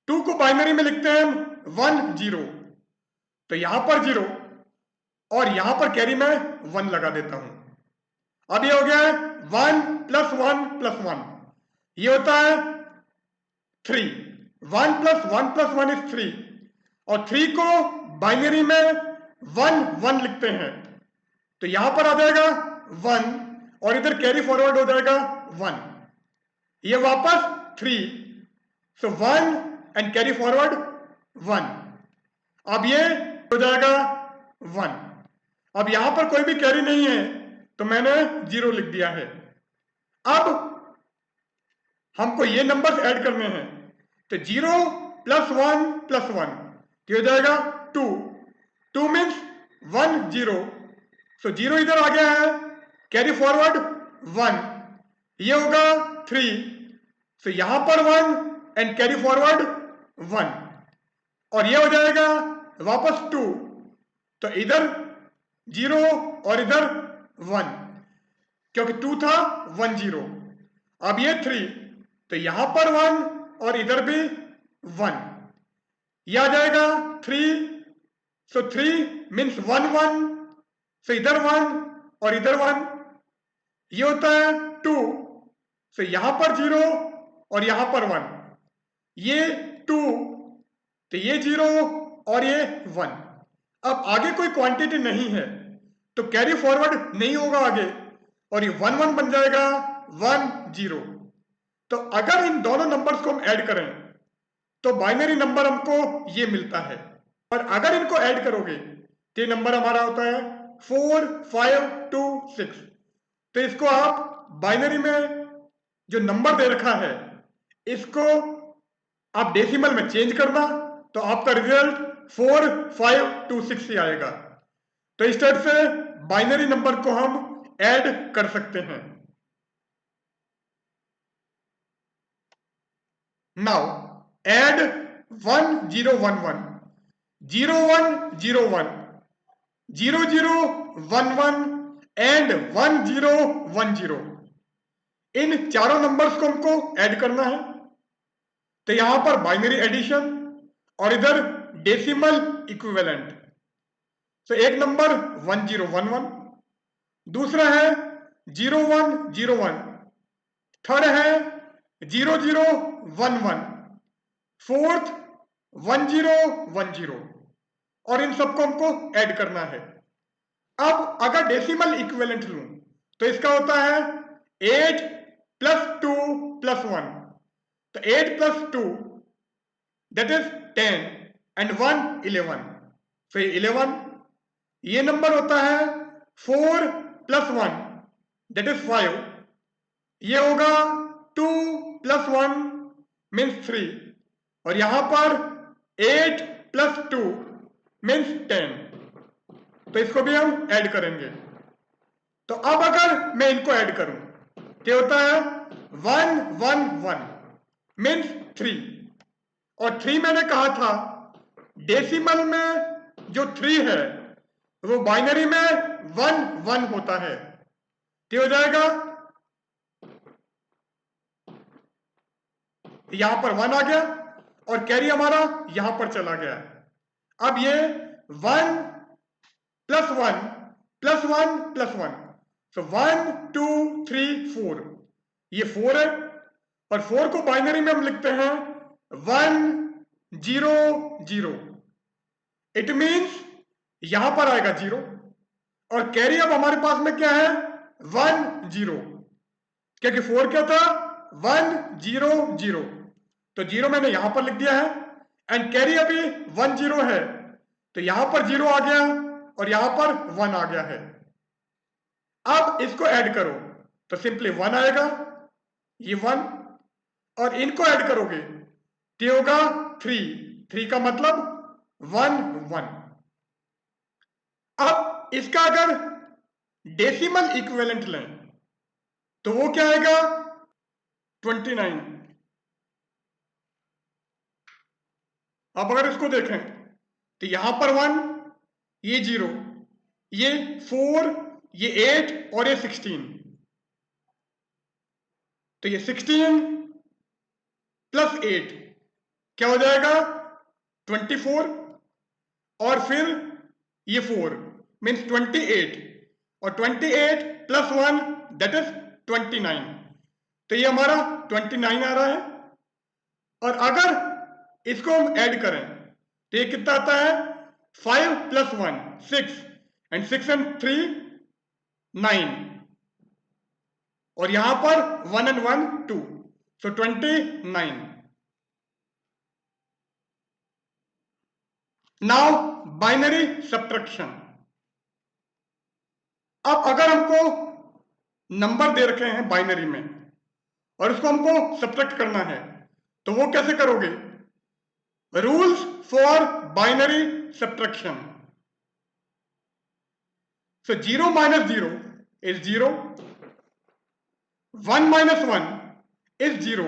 2 को बाइनरी में लिखते हैं हम 1 0, तो यहां पर 0 और यहां पर कैरी में 1 लगा देता हूं। अब ये हो गया है 1 + 1 + 1, ये होता है 3, 1 + 1 + 1 इज 3 और 3 को बाइनरी में 1 1 लिखते हैं, तो यहां पर आ जाएगा 1 और इधर कैरी फॉरवर्ड हो जाएगा 1, ये वापस 3, सो 1 एंड कैरी फॉरवर्ड 1। अब ये हो जाएगा 1। अब यहां पर कोई भी कैरी नहीं है तो मैंने 0 लिख दिया है। अब हमको ये नंबर्स ऐड करने हैं, तो 0 + 1 + 1 ये हो जाएगा 2, 2 मीन्स 1 0, सो 0 इधर आ गया है, कैरी फॉरवर्ड 1, ये होगा 3, सो यहां पर 1 एंड कैरी फॉरवर्ड 1 और ये हो जाएगा वापस 2, तो इधर 0 और इधर 1, क्योंकि 2 था 1 0। अब ये 3, तो यहां पर 1 और इधर भी 1, ये आ जाएगा 3, सो 3 मीन्स 1 1, सो इधर 1 और इधर 1, ये होता है 2, सो यहां पर 0 और यहां पर 1, ये 2, तो ये 0 और ये 1। अब आगे कोई क्वांटिटी नहीं है तो कैरी फॉरवर्ड नहीं होगा आगे और ये 1 1 बन जाएगा 1 0। तो अगर इन दोनों नंबर्स को हम ऐड करें तो बाइनरी नंबर हमको ये मिलता है, और अगर इनको ऐड करोगे तो ये नंबर हमारा होता है 4526। तो इसको आप बाइनरी में जो नंबर दे रखा है इसको आप डेसिमल में चेंज करना तो आपका रिजल्ट 4526 ही आएगा। तो इस टाइप से बाइनरी नंबर को हम ऐड कर सकते हैं। Now add 1011 0101, 0011 and 1010। इन चारों नंबर्स को हमको ऐड करना है। तो यहां पर बाइनरी एडिशन और इधर डेसिमल इक्विवेलेंट। तो एक नंबर 1011, दूसरा है 0101, थर्ड है 0011, फोर्थ 1010, और इन सबको हमको ऐड करना है। अब अगर डेसिमल इक्विवेलेंट लूं तो इसका होता है 8 प्लस 2 प्लस 1। तो 8 प्लस 2 दैट इज 10 एंड 1 11। तो 11। ये नंबर होता है 4 प्लस 1 दैट इज 5। ये होगा 2 प्लस 1 मीन्स 3, और यहां पर 8 प्लस 2 मीन्स 10। तो इसको भी हम ऐड करेंगे। तो अब अगर मैं इनको ऐड करूं तो होता है 111 मीन्स 3, और 3 मैंने कहा था डेसिमल में जो 3 है वो बाइनरी में 1 होता है। तो हो जाएगा यहां पर 1 आ गया और कैरी हमारा यहां पर चला गया। अब ये 1 प्लस 1 प्लस 1 प्लस 1, तो 1 2 3 4, ये 4 है, और 4 को बाइनरी में हम लिखते हैं 1 0 0। इट मीन्स यहां पर आएगा 0, और कैरी अब हमारे पास में क्या है 1 0, क्योंकि 4 क्या था 1 0 0। तो 0 मैंने यहां पर लिख दिया है, एंड कैरी अभी 1 0 है, तो यहां पर 0 आ गया और यहां पर 1 आ गया है। अब इसको ऐड करो तो सिंपली 1 आएगा, ये 1, और इनको ऐड करोगे तो होगा 3 का मतलब 1 1। अब इसका अगर डेसिमल इक्विवेलेंट लें तो वो क्या आएगा 29। अब अगर इसको देखें तो यहां पर 1, ये 0, ये 4, ये 8 और ये 16। तो ये 16 प्लस 8 क्या हो जाएगा 24, और फिर ये 4 मीन्स 28, और 28 प्लस 1 दैट इज 29। तो ये हमारा 29 आ रहा है। और अगर इसको हम ऐड करें तो ये कितना आता है 5 प्लस 1 6, एंड 6 एंड 3 9, और यहां पर 1 and 1 2, so 29। Now binary subtraction. अब अगर हमको नंबर दे रखे हैं बाइनरी में और उसको हमको सब्ट्रैक्ट करना है तो वो कैसे करोगे? Rules for binary subtraction. So 0 minus 0 is 0, 1 minus 1 is 0,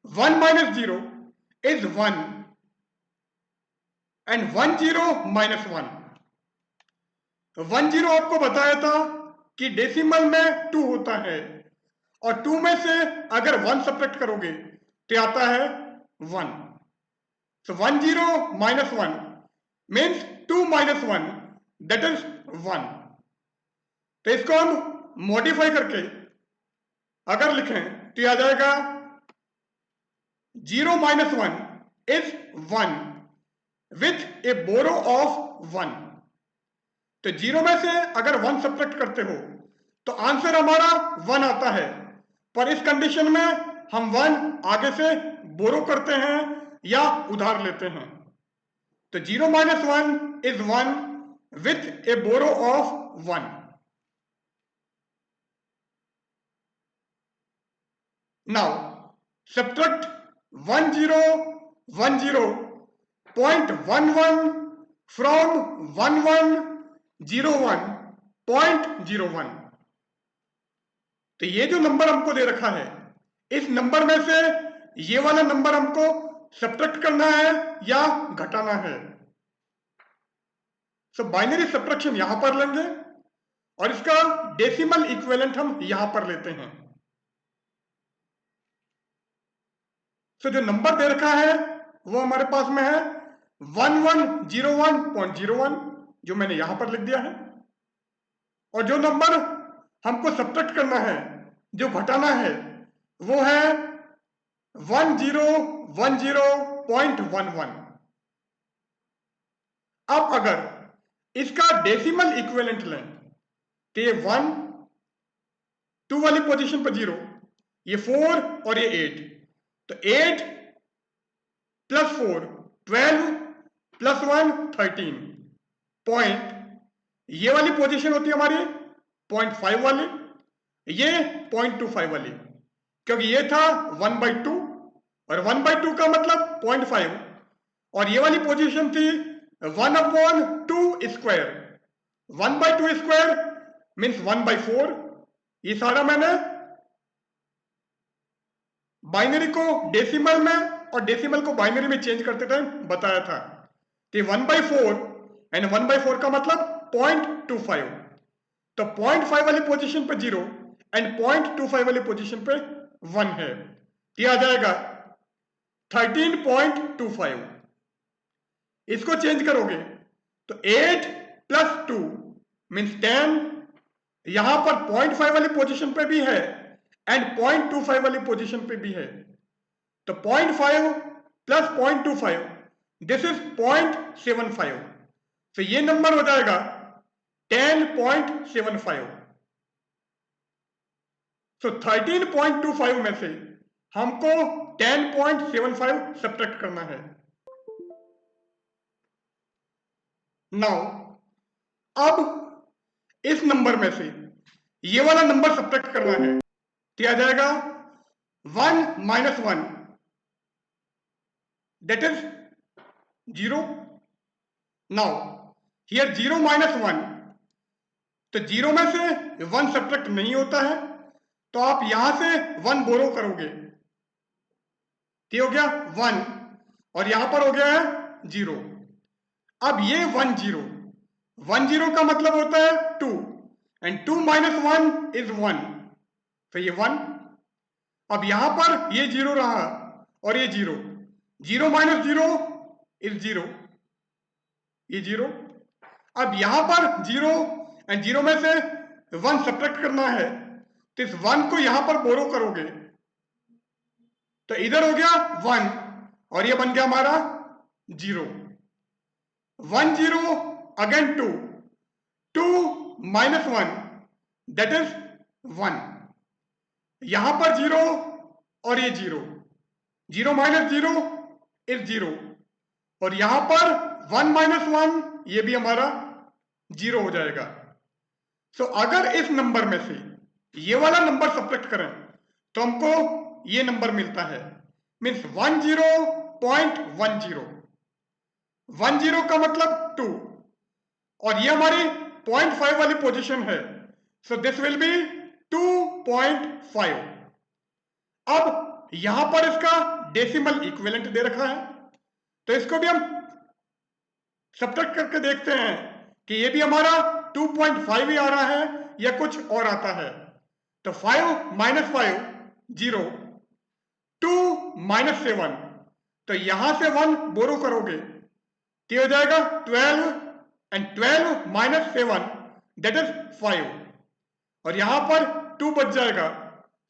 1 minus 0 is 1, and 1 0 minus 1। 1 0 आपको बताया था कि डेसिमल में 2 होता है, और 2 में से अगर 1 सब्ट्रैक्ट करोगे तो आता है 1। सो 1 0 minus 1 means 2 minus 1 that is 1। तो इसको हम मॉडिफाई करके अगर लिखें तो यह आ जाएगा 0 minus 1 is 1 with a borrow of 1। तो 0 में से अगर 1 सब्ट्रैक्ट करते हो तो आंसर हमारा 1 आता है, पर इस कंडीशन में हम 1 आगे से बोरो करते हैं या उधार लेते हैं। तो 0 minus 1 is 1 with a borrow of 1। Now subtract 1010.11 from 1101.01। तो ये जो नंबर हमको दे रखा है, इस नंबर में से ये वाला नंबर हमको सब्ट्रैक्ट करना है या घटाना है। सो बाइनरी सब्ट्रैक्शन यहां पर लेंगे और इसका डेसिमल इक्विवेलेंट हम यहां पर लेते हैं। सो जो नंबर दे रखा है वो हमारे पास में है 1101.01, जो मैंने यहां पर लिख दिया है। और जो नंबर हमको सब्ट्रैक्ट करना है, जो घटाना है, वो है 1010.11। अब अगर इसका डेसिमल इक्विवेलेंट लें तो ये 1, 2 वाली पोजीशन पर 0, ये 4 और ये 8, तो 8 प्लस 4 12 प्लस 1 13 पॉइंट, ये वाली पोजीशन होती है हमारी 0.5 वाली, ये 0.25 वाली, क्योंकि ये था 1/2 और 1/2 का मतलब 0.5, और ये वाली पोजीशन थी 1/2 स्क्वायर। 1/2 square means 1/4। ये सारा मैंने बाइनरी को डेसिमल में और डेसिमल को बाइनरी में चेंज करते टाइम बताया था। तो 1/4 एंड 1/4 का मतलब 0.25, तो 0.5 वाली पोजीशन पे 0 एंड 0.25 वाली पोजीशन पे 1 है, ये आ जाएगा 13.25। इसको चेंज करोगे तो 8 प्लस 2 मीन्स 10, यहां पर 0.5 वाली पोजीशन पे भी है एंड 0.25 वाली पोजीशन पे भी है, तो 0.5 प्लस 0.25 दिस इज 0.75। तो ये नंबर हो जाएगा 10.75। सो 13.25 में से हमको 10.75 सब्ट्रैक्ट करना है। नाउ अब इस नंबर में से ये वाला नंबर सब्ट्रैक्ट करना है, क्या जाएगा 1 minus 1 that is 0। Now here 0 minus 1, तो 0 में से 1 सब्ट्रैक्ट नहीं होता है, तो आप यहां से 1 बोरो करोगे, ये हो गया 1 और यहां पर हो गया है 0। अब ये 1 0, 1 0 का मतलब होता है 2 एंड 2 minus 1 is 1, तो ये 1। अब यहां पर ये 0 रहा और ये 0, 0 minus 0 is 0, ये 0। अब यहां पर 0 एंड 0 में से 1 सब्ट्रैक्ट करना है, तो इस 1 को यहां पर बोरो करोगे, तो इधर हो गया 1 और ये बन गया हमारा 0। 1 0 अगेन 2, 2 minus 1 that is 1। यहां पर 0 और ये 0, 0 minus 0 is 0, और यहां पर 1 minus 1 ये भी हमारा 0 हो जाएगा। सो अगर इस नंबर में से ये वाला नंबर सब्ट्रैक्ट करें तो हमको ये नंबर मिलता है, मीन्स 10.10। 10 का मतलब 2 और ये हमारी 0.5 वाली पोजीशन है, सो दिस विल बी 2.5। अब यहां पर इसका डेसिमल इक्विवेलेंट दे रखा है, तो इसको भी हम सब्ट्रैक्ट करके देखते हैं कि ये भी हमारा 2.5 ही आ रहा है या कुछ और आता है। तो 5 minus 5 0, 2 minus 7, तो यहां से 1 बोरो करोगे तो हो जाएगा 12 एंड 12 minus 7 that is 5, और यहां पर 2 बच जाएगा,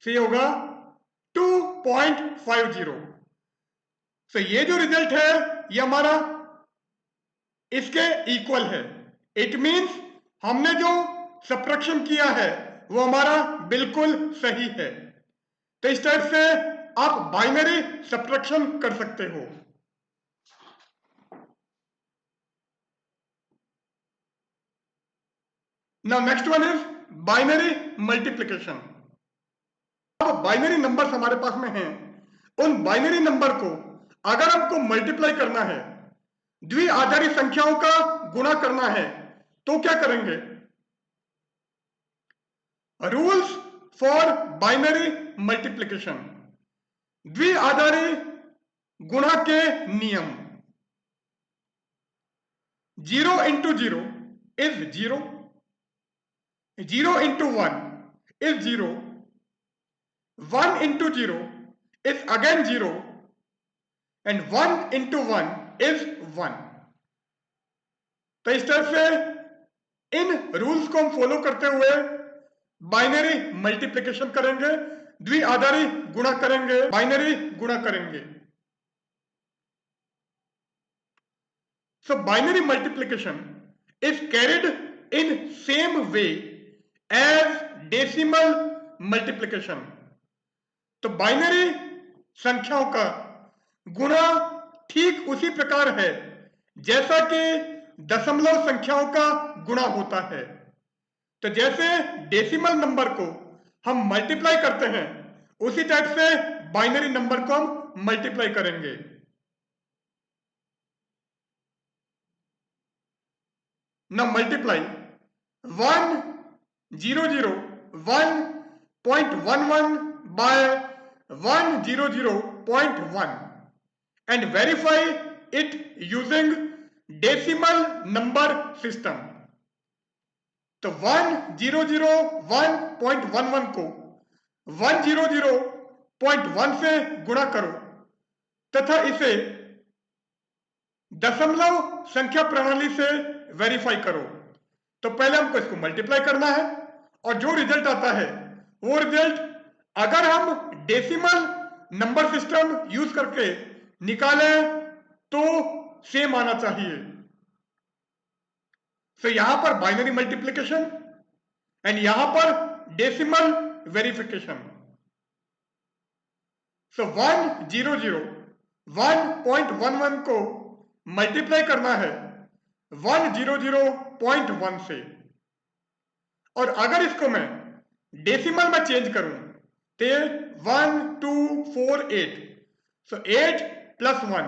तो ये होगा 2.50। तो ये जो रिजल्ट है ये हमारा इसके इक्वल है। इट मीन्स हमने जो सब्ट्रैक्शन किया है वो हमारा बिल्कुल सही है। तो इस टाइप से आप बाइनरी सब्ट्रैक्शन कर सकते हो। Now next one is binary multiplication. अब बाइनरी नंबर्स हमारे पास में हैं, उन बाइनरी नंबर को अगर हमको मल्टीप्लाई करना है, द्विआधारी संख्याओं का गुणा करना है, तो क्या करेंगे? Rules for binary multiplication. द्विआधारी गुणा के नियम। 0 into 0 is 0, 0 into 1 is 0, 1 into 0 is again 0, and 1 into 1 is 1। तो इस तरह से इन रूल्स को हम फॉलो करते हुए बाइनरी मल्टीप्लिकेशन करेंगे, द्विआधारी गुणा करेंगे, बाइनरी गुणा करेंगे। So binary multiplication is carried in same way as decimal multiplication। तो बाइनरी संख्याओं का गुणा ठीक उसी प्रकार है जैसा कि दशमलव संख्याओं का गुणा होता है। तो जैसे डेसिमल नंबर को हम मल्टीप्लाई करते हैं उसी टाइप से बाइनरी नंबर को हम मल्टीप्लाई करेंगे। Now multiply 100.11 by 100.1 and verify it using decimal number system। तो 1001.11 को 100.1 से गुणा करो तथा इसे दशमलव संख्या प्रणाली से वेरीफाई करो। तो पहले हमको इसको मल्टीप्लाई करना है और जो रिजल्ट आता है वो रिजल्ट अगर हम डेसिमल नंबर सिस्टम यूज करके निकालें तो सेम आना चाहिए। तो यहां पर बाइनरी मल्टीप्लिकेशन एंड यहां पर डेसिमल वेरिफिकेशन। सो 100.11 को मल्टीप्लाई करना है 100.1 से, और अगर इसको मैं डेसिमल में चेंज करूं तो 1248। सो 8 + 1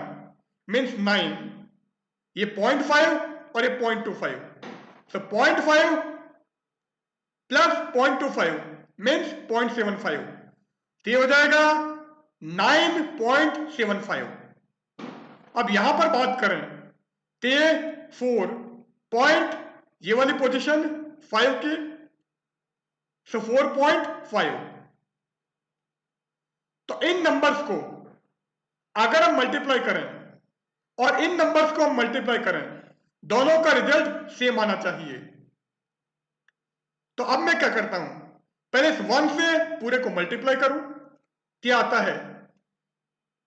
मीन्स 9, ये 0.5 और ये 0.25। सो 0.5 + 0.25 मीन्स 0.75, तो ये हो जाएगा 9.75। अब यहां पर बात करें तो 4 पॉइंट, ये वाली पोजीशन 5 की, सो 4.5। तो इन नंबर्स को अगर हम मल्टीप्लाई करें और इन नंबर्स को हम मल्टीप्लाई करें, दोनों का रिजल्ट सेम आना चाहिए। तो अब मैं क्या करता हूं, पहले इस 1 से पूरे को मल्टीप्लाई करूं, क्या आता है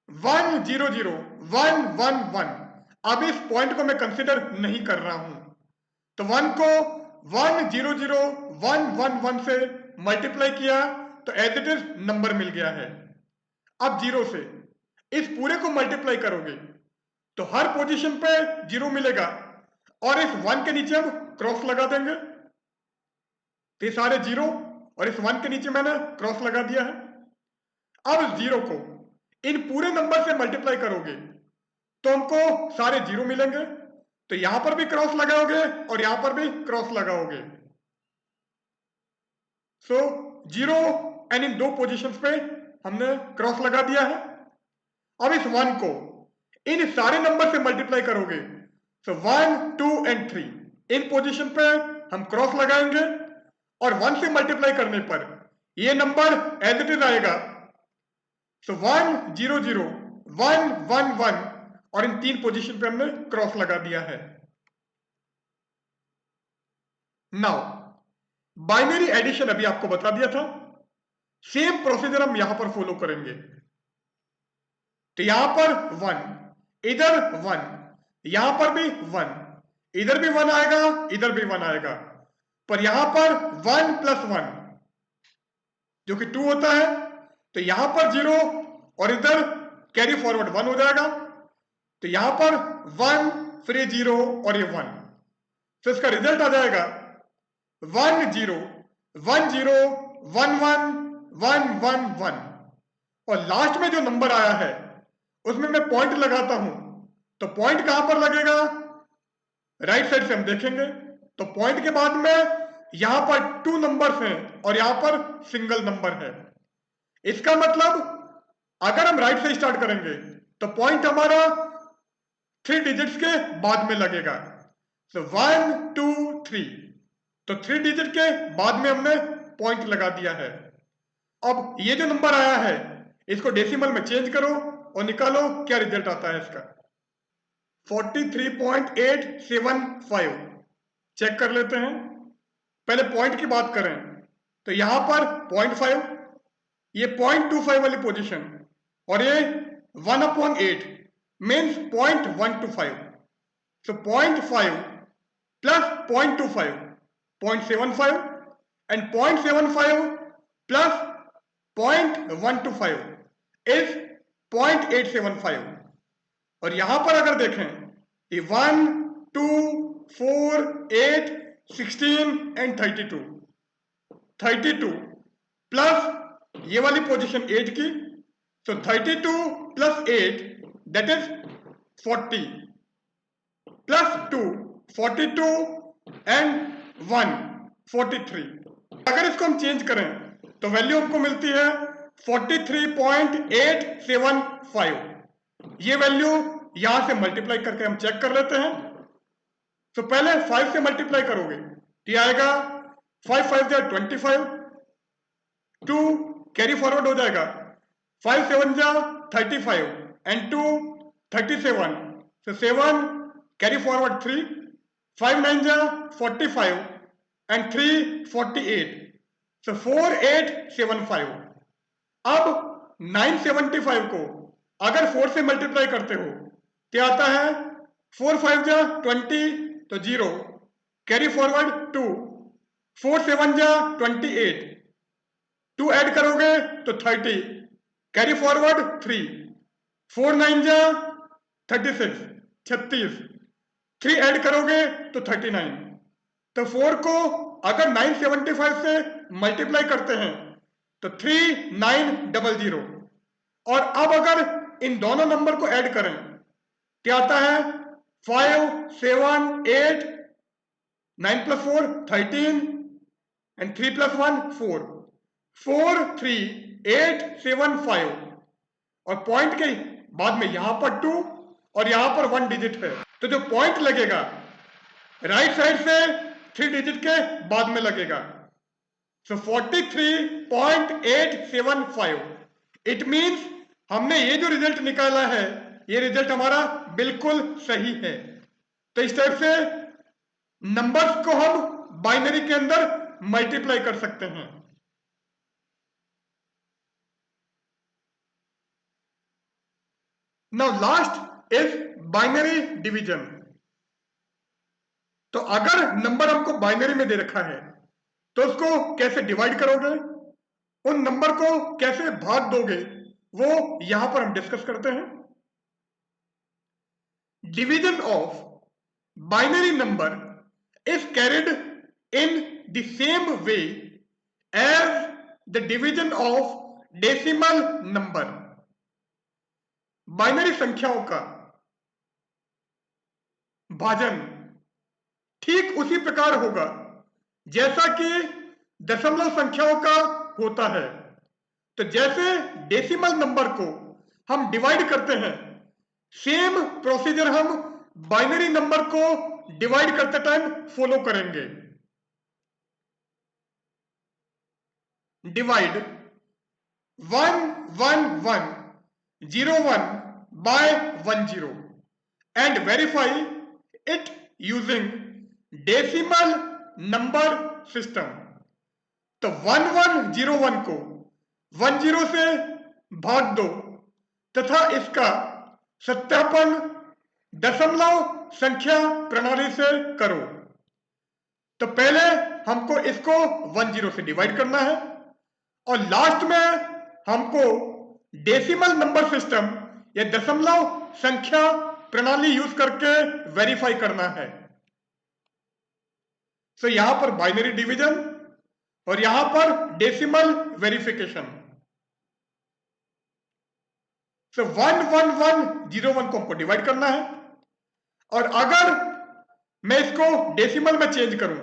100.111। अब इस पॉइंट को मैं कंसिडर नहीं कर रहा हूं, तो 1 को 100.111 से मल्टीप्लाई किया तो एज इट इज नंबर मिल गया है। अब 0 से इस पूरे को मल्टीप्लाई करोगे तो हर पोजीशन पे 0 मिलेगा और इस 1 के नीचे हम क्रॉस लगा देंगे, तो ये सारे 0 और इस 1 के नीचे मैंने क्रॉस लगा दिया है। अब इस 0 को इन पूरे नंबर से मल्टीप्लाई करोगे तो हमको सारे 0 मिलेंगे, तो यहां पर भी क्रॉस लगाओगे और यहां पर भी क्रॉस लगाओगे। सो 0 एंड इन दो पोजीशंस पे हमने क्रॉस लगा दिया है। अब इस 1 को इन सारे नंबर से मल्टीप्लाई करोगे, सो 1 2 एंड 3 इन पोजीशन पे हम क्रॉस लगाएंगे और 1 से मल्टीप्लाई करने पर ये नंबर एज इट इज आएगा। सो 100.111 और इन 3 पोजीशन पे हमने क्रॉस लगा दिया है। नाउ बाइनरी एडिशन अभी आपको बता दिया था, सेम प्रोसीजर हम यहां पर फॉलो करेंगे। तो यहां पर 1, इधर 1, यहां पर भी 1, इधर भी 1 आएगा, इधर भी 1 आएगा, पर यहां पर 1 + 1 जो कि 2 होता है, तो यहां पर 0 और इधर कैरी फॉरवर्ड 1 हो जाएगा, तो यहां पर 1 फिर 0 और ये 1, तो इसका रिजल्ट आ जाएगा 1 0 1 0 1 1 1 1 1, और लास्ट में जो नंबर आया है उसमें मैं पॉइंट लगाता हूं, तो पॉइंट कहां पर लगेगा, राइट साइड से हम देखेंगे, तो पॉइंट के बाद में यहां पर 2 नंबर्स हैं और यहां पर सिंगल नंबर है। इसका मतलब अगर हम राइट से स्टार्ट करेंगे तो पॉइंट हमारा 3 डिजिट्स के बाद में लगेगा। तो 1 2 3, तो 3 डिजिट के बाद में हमने पॉइंट लगा दिया है। अब ये जो नंबर आया है इसको डेसिमल में चेंज करो और निकालो क्या रिजल्ट आता है इसका। 43.875 चेक कर लेते हैं। पहले पॉइंट की बात करें तो यहां पर 0.5, ये 0.25 वाली पोजीशन और ये 1/8 means 0.125। So 0.5 plus 0.25 0.75 and 0.75 plus 0.125 is 0.875। और यहां पर अगर देखें 1 2 4 8 16 एंड 32 प्लस ये वाली पोजीशन 8 की, so 32 plus 8 that is 40 plus 2 42 and 1 43। अगर इसको हम चेंज करें तो वैल्यू हमको मिलती है 43.875। ये वैल्यू यहां से मल्टीप्लाई करके हम चेक कर लेते हैं। तो पहले 5 से मल्टीप्लाई करोगे तो आएगा 5 5 जा 25, 2 कैरी फॉरवर्ड हो जाएगा, 5 7 जा 35 एंड 2 37, so 7 कैरी फॉरवर्ड 3, 5 9 जा 45 एंड 3 48, so 4875। अब 975 को अगर 4 से मल्टीप्लाई करते हो क्या आता है, 4 5 जा 20 तो 0 कैरी फॉरवर्ड 2, 4 7 जा 28, 2 ऐड करोगे तो 30 कैरी फॉरवर्ड 3, 4 9 जा 36 36, 3 ऐड करोगे तो 39। तो 4 को अगर 975 से मल्टीप्लाई करते हैं तो 3900। और अब अगर इन दोनों नंबर को ऐड करें क्या आता है, 5 7 8, 9 प्लस 4 13 एंड 3 प्लस 1 4, 43875। और पॉइंट के बाद में यहां पर 2 और यहां पर 1 डिजिट है, तो जो पॉइंट लगेगा राइट साइड से 3 डिजिट के बाद में लगेगा। सो 43.875। इट मींस हमने ये जो रिजल्ट निकाला है ये रिजल्ट हमारा बिल्कुल सही है। तो इस टाइप से नंबर्स को हम बाइनरी के अंदर मल्टीप्लाई कर सकते हैं। Now last is binary division. तो अगर नंबर हमको बाइनरी में दे रखा है तो उसको कैसे डिवाइड करोगे, उन नंबर को कैसे भाग दोगे, वो यहां पर हम डिस्कस करते हैं। Division of binary number is carried in the same way as the division of decimal number। Binary संख्याओं का भाजन ठीक उसी प्रकार होगा जैसा कि दशमलव संख्याओं का होता है। तो जैसे डेसिमल नंबर को हम डिवाइड करते हैं सेम प्रोसीजर हम बाइनरी नंबर को डिवाइड करते टाइम फॉलो करेंगे। Divide 11101 by 10 and verify it using decimal number system। तो 1101 को 10 से भाग दो तथा इसका सत्यापन दशमलव संख्या प्रणाली से करो। तो पहले हमको इसको 10 से डिवाइड करना है और लास्ट में हमको डेसिमल नंबर सिस्टम या दशमलव संख्या प्रणाली यूज करके वेरीफाई करना है। तो यहां पर बाइनरी डिवीजन और यहां पर डेसिमल वेरिफिकेशन। तो 11101 को हमको डिवाइड करना है और अगर मैं इसको डेसिमल में चेंज करूं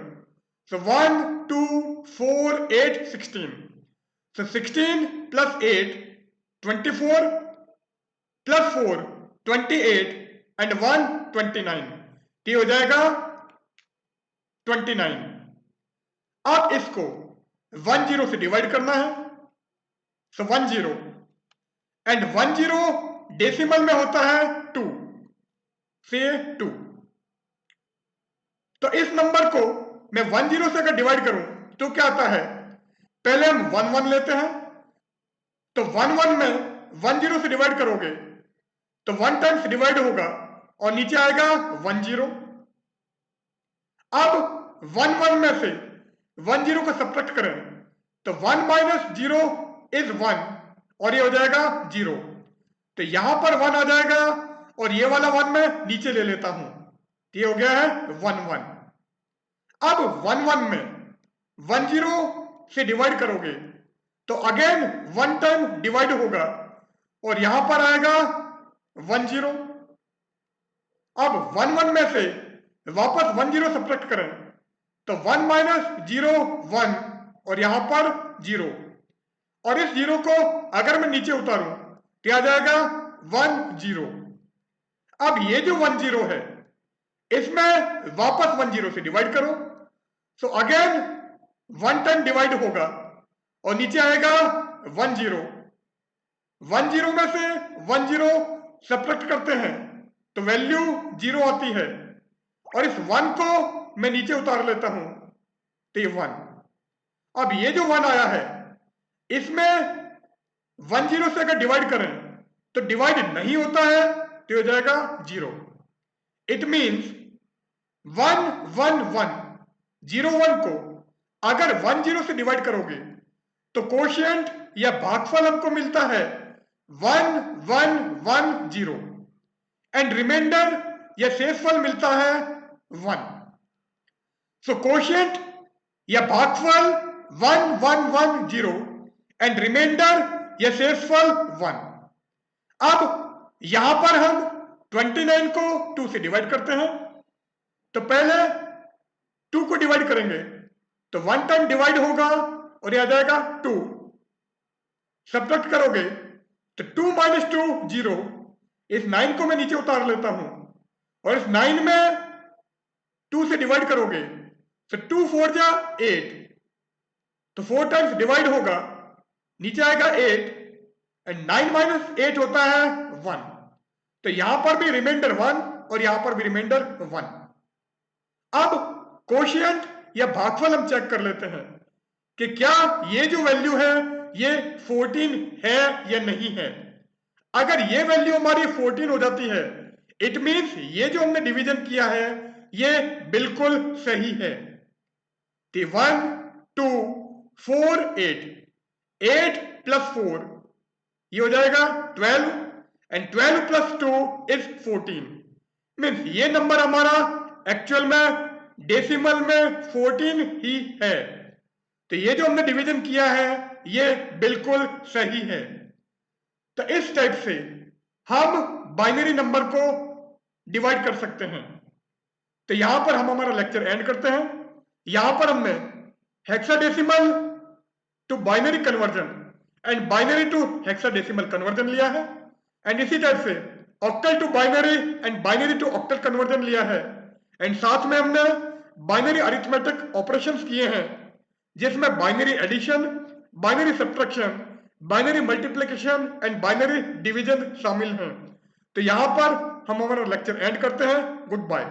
तो 1 2 4 8 16, तो 16 प्लस 8 24 प्लस 4 28 एंड 1 29, तो ये हो जाएगा 29। अब इसको 10 से डिवाइड करना है, सो 10 एंड 10 डेसिमल में होता है 2 से 2। तो इस नंबर को मैं 10 से अगर डिवाइड करूं तो क्या आता है, पहले हम 1 1 लेते हैं, तो 1 1 में 10 से डिवाइड करोगे तो 1 टाइम्स डिवाइड होगा और नीचे आएगा 1 0। अब 1 1 में से 1 0 को सब्ट्रैक्ट करें तो 1 माइनस 0 इज 1 और ये हो जाएगा 0। तो यहां पर 1 आ जाएगा और ये वाला 1 मैं नीचे ले लेता हूं, तो ये हो गया है 1 1। अब 1 1 में 1 0 से डिवाइड करोगे तो अगेन 1 टाइम डिवाइड होगा और यहां पर आएगा 1 0। अब 1 1 में से वापस 1 0 सब्ट्रैक्ट करें तो 1 माइनस 0 1 और यहां पर 0, और इस 0 को अगर मैं नीचे उतारूं तो आ जाएगा 1 0। अब ये जो 1 0 है इसमें वापस 1 0 से डिवाइड करो, सो अगेन 1 टाइम डिवाइड होगा और नीचे आएगा 1 0। 1 0 में से 1 0 सब्ट्रैक्ट करते हैं तो वैल्यू 0 आती है और इस 1 को मैं नीचे उतार लेता हूं तो ये 1। अब ये जो 1 आया है इसमें 1 0 से अगर डिवाइड करें तो डिवाइड नहीं होता है तो हो जाएगा 0। इट मीन्स 1 1 1 0 1 को अगर 1 0 से डिवाइड करोगे तो कोशिएंट या भागफल हमको मिलता है 1 1 1 0 एंड रिमाइंडर या शेषफल मिलता है 1। सो कोशिएंट या भागफल 1 1 1 0 एंड रिमाइंडर या शेषफल 1। अब यहां पर हम 29 को 2 से डिवाइड करते हैं, तो पहले 2 को डिवाइड करेंगे तो 1 टाइम डिवाइड होगा और ये आ जाएगा 2। सब्ट्रैक्ट करोगे तो 2 माइनस 2 0, इस 9 को मैं नीचे उतार लेता हूं और इस 9 में 2 से डिवाइड करोगे तो 2 4 जा 8, तो 4 टाइम्स डिवाइड होगा नीचे आएगा 8 एंड 9 माइनस 8 होता है 1। तो यहां पर भी रिमाइंडर 1 और यहां पर भी रिमाइंडर 1। अब कोशिएंट या भागफल हम चेक कर लेते हैं कि क्या ये जो वैल्यू है ये 14 है या नहीं है। अगर ये वैल्यू हमारी 14 हो जाती है इट मीन्स ये जो हमने डिवीजन किया है ये बिल्कुल सही है। तो 1 2 4 8, 8 प्लस 4 ये हो जाएगा 12 एंड 12 प्लस 2 इज 14। मीन्स ये नंबर हमारा एक्चुअल में डेसिमल में 14 ही है। तो ये जो हमने डिवीजन किया है ये बिल्कुल सही है। तो इस टाइप से हम बाइनरी नंबर को डिवाइड कर सकते हैं। तो यहां पर हम हमारा लेक्चर एंड करते हैं। यहां पर हमने hexadecimal to binary conversion and binary to hexadecimal conversion लिया है, एंड इसी टाइप से octal to binary and binary to octal conversion लिया है, एंड साथ में हमने बाइनरी अरिथमेटिक ऑपरेशंस किए हैं जिसमें binary addition, binary subtraction, binary multiplication and binary division शामिल हैं। तो यहां पर हम हमारा लेक्चर एंड करते हैं। Good bye.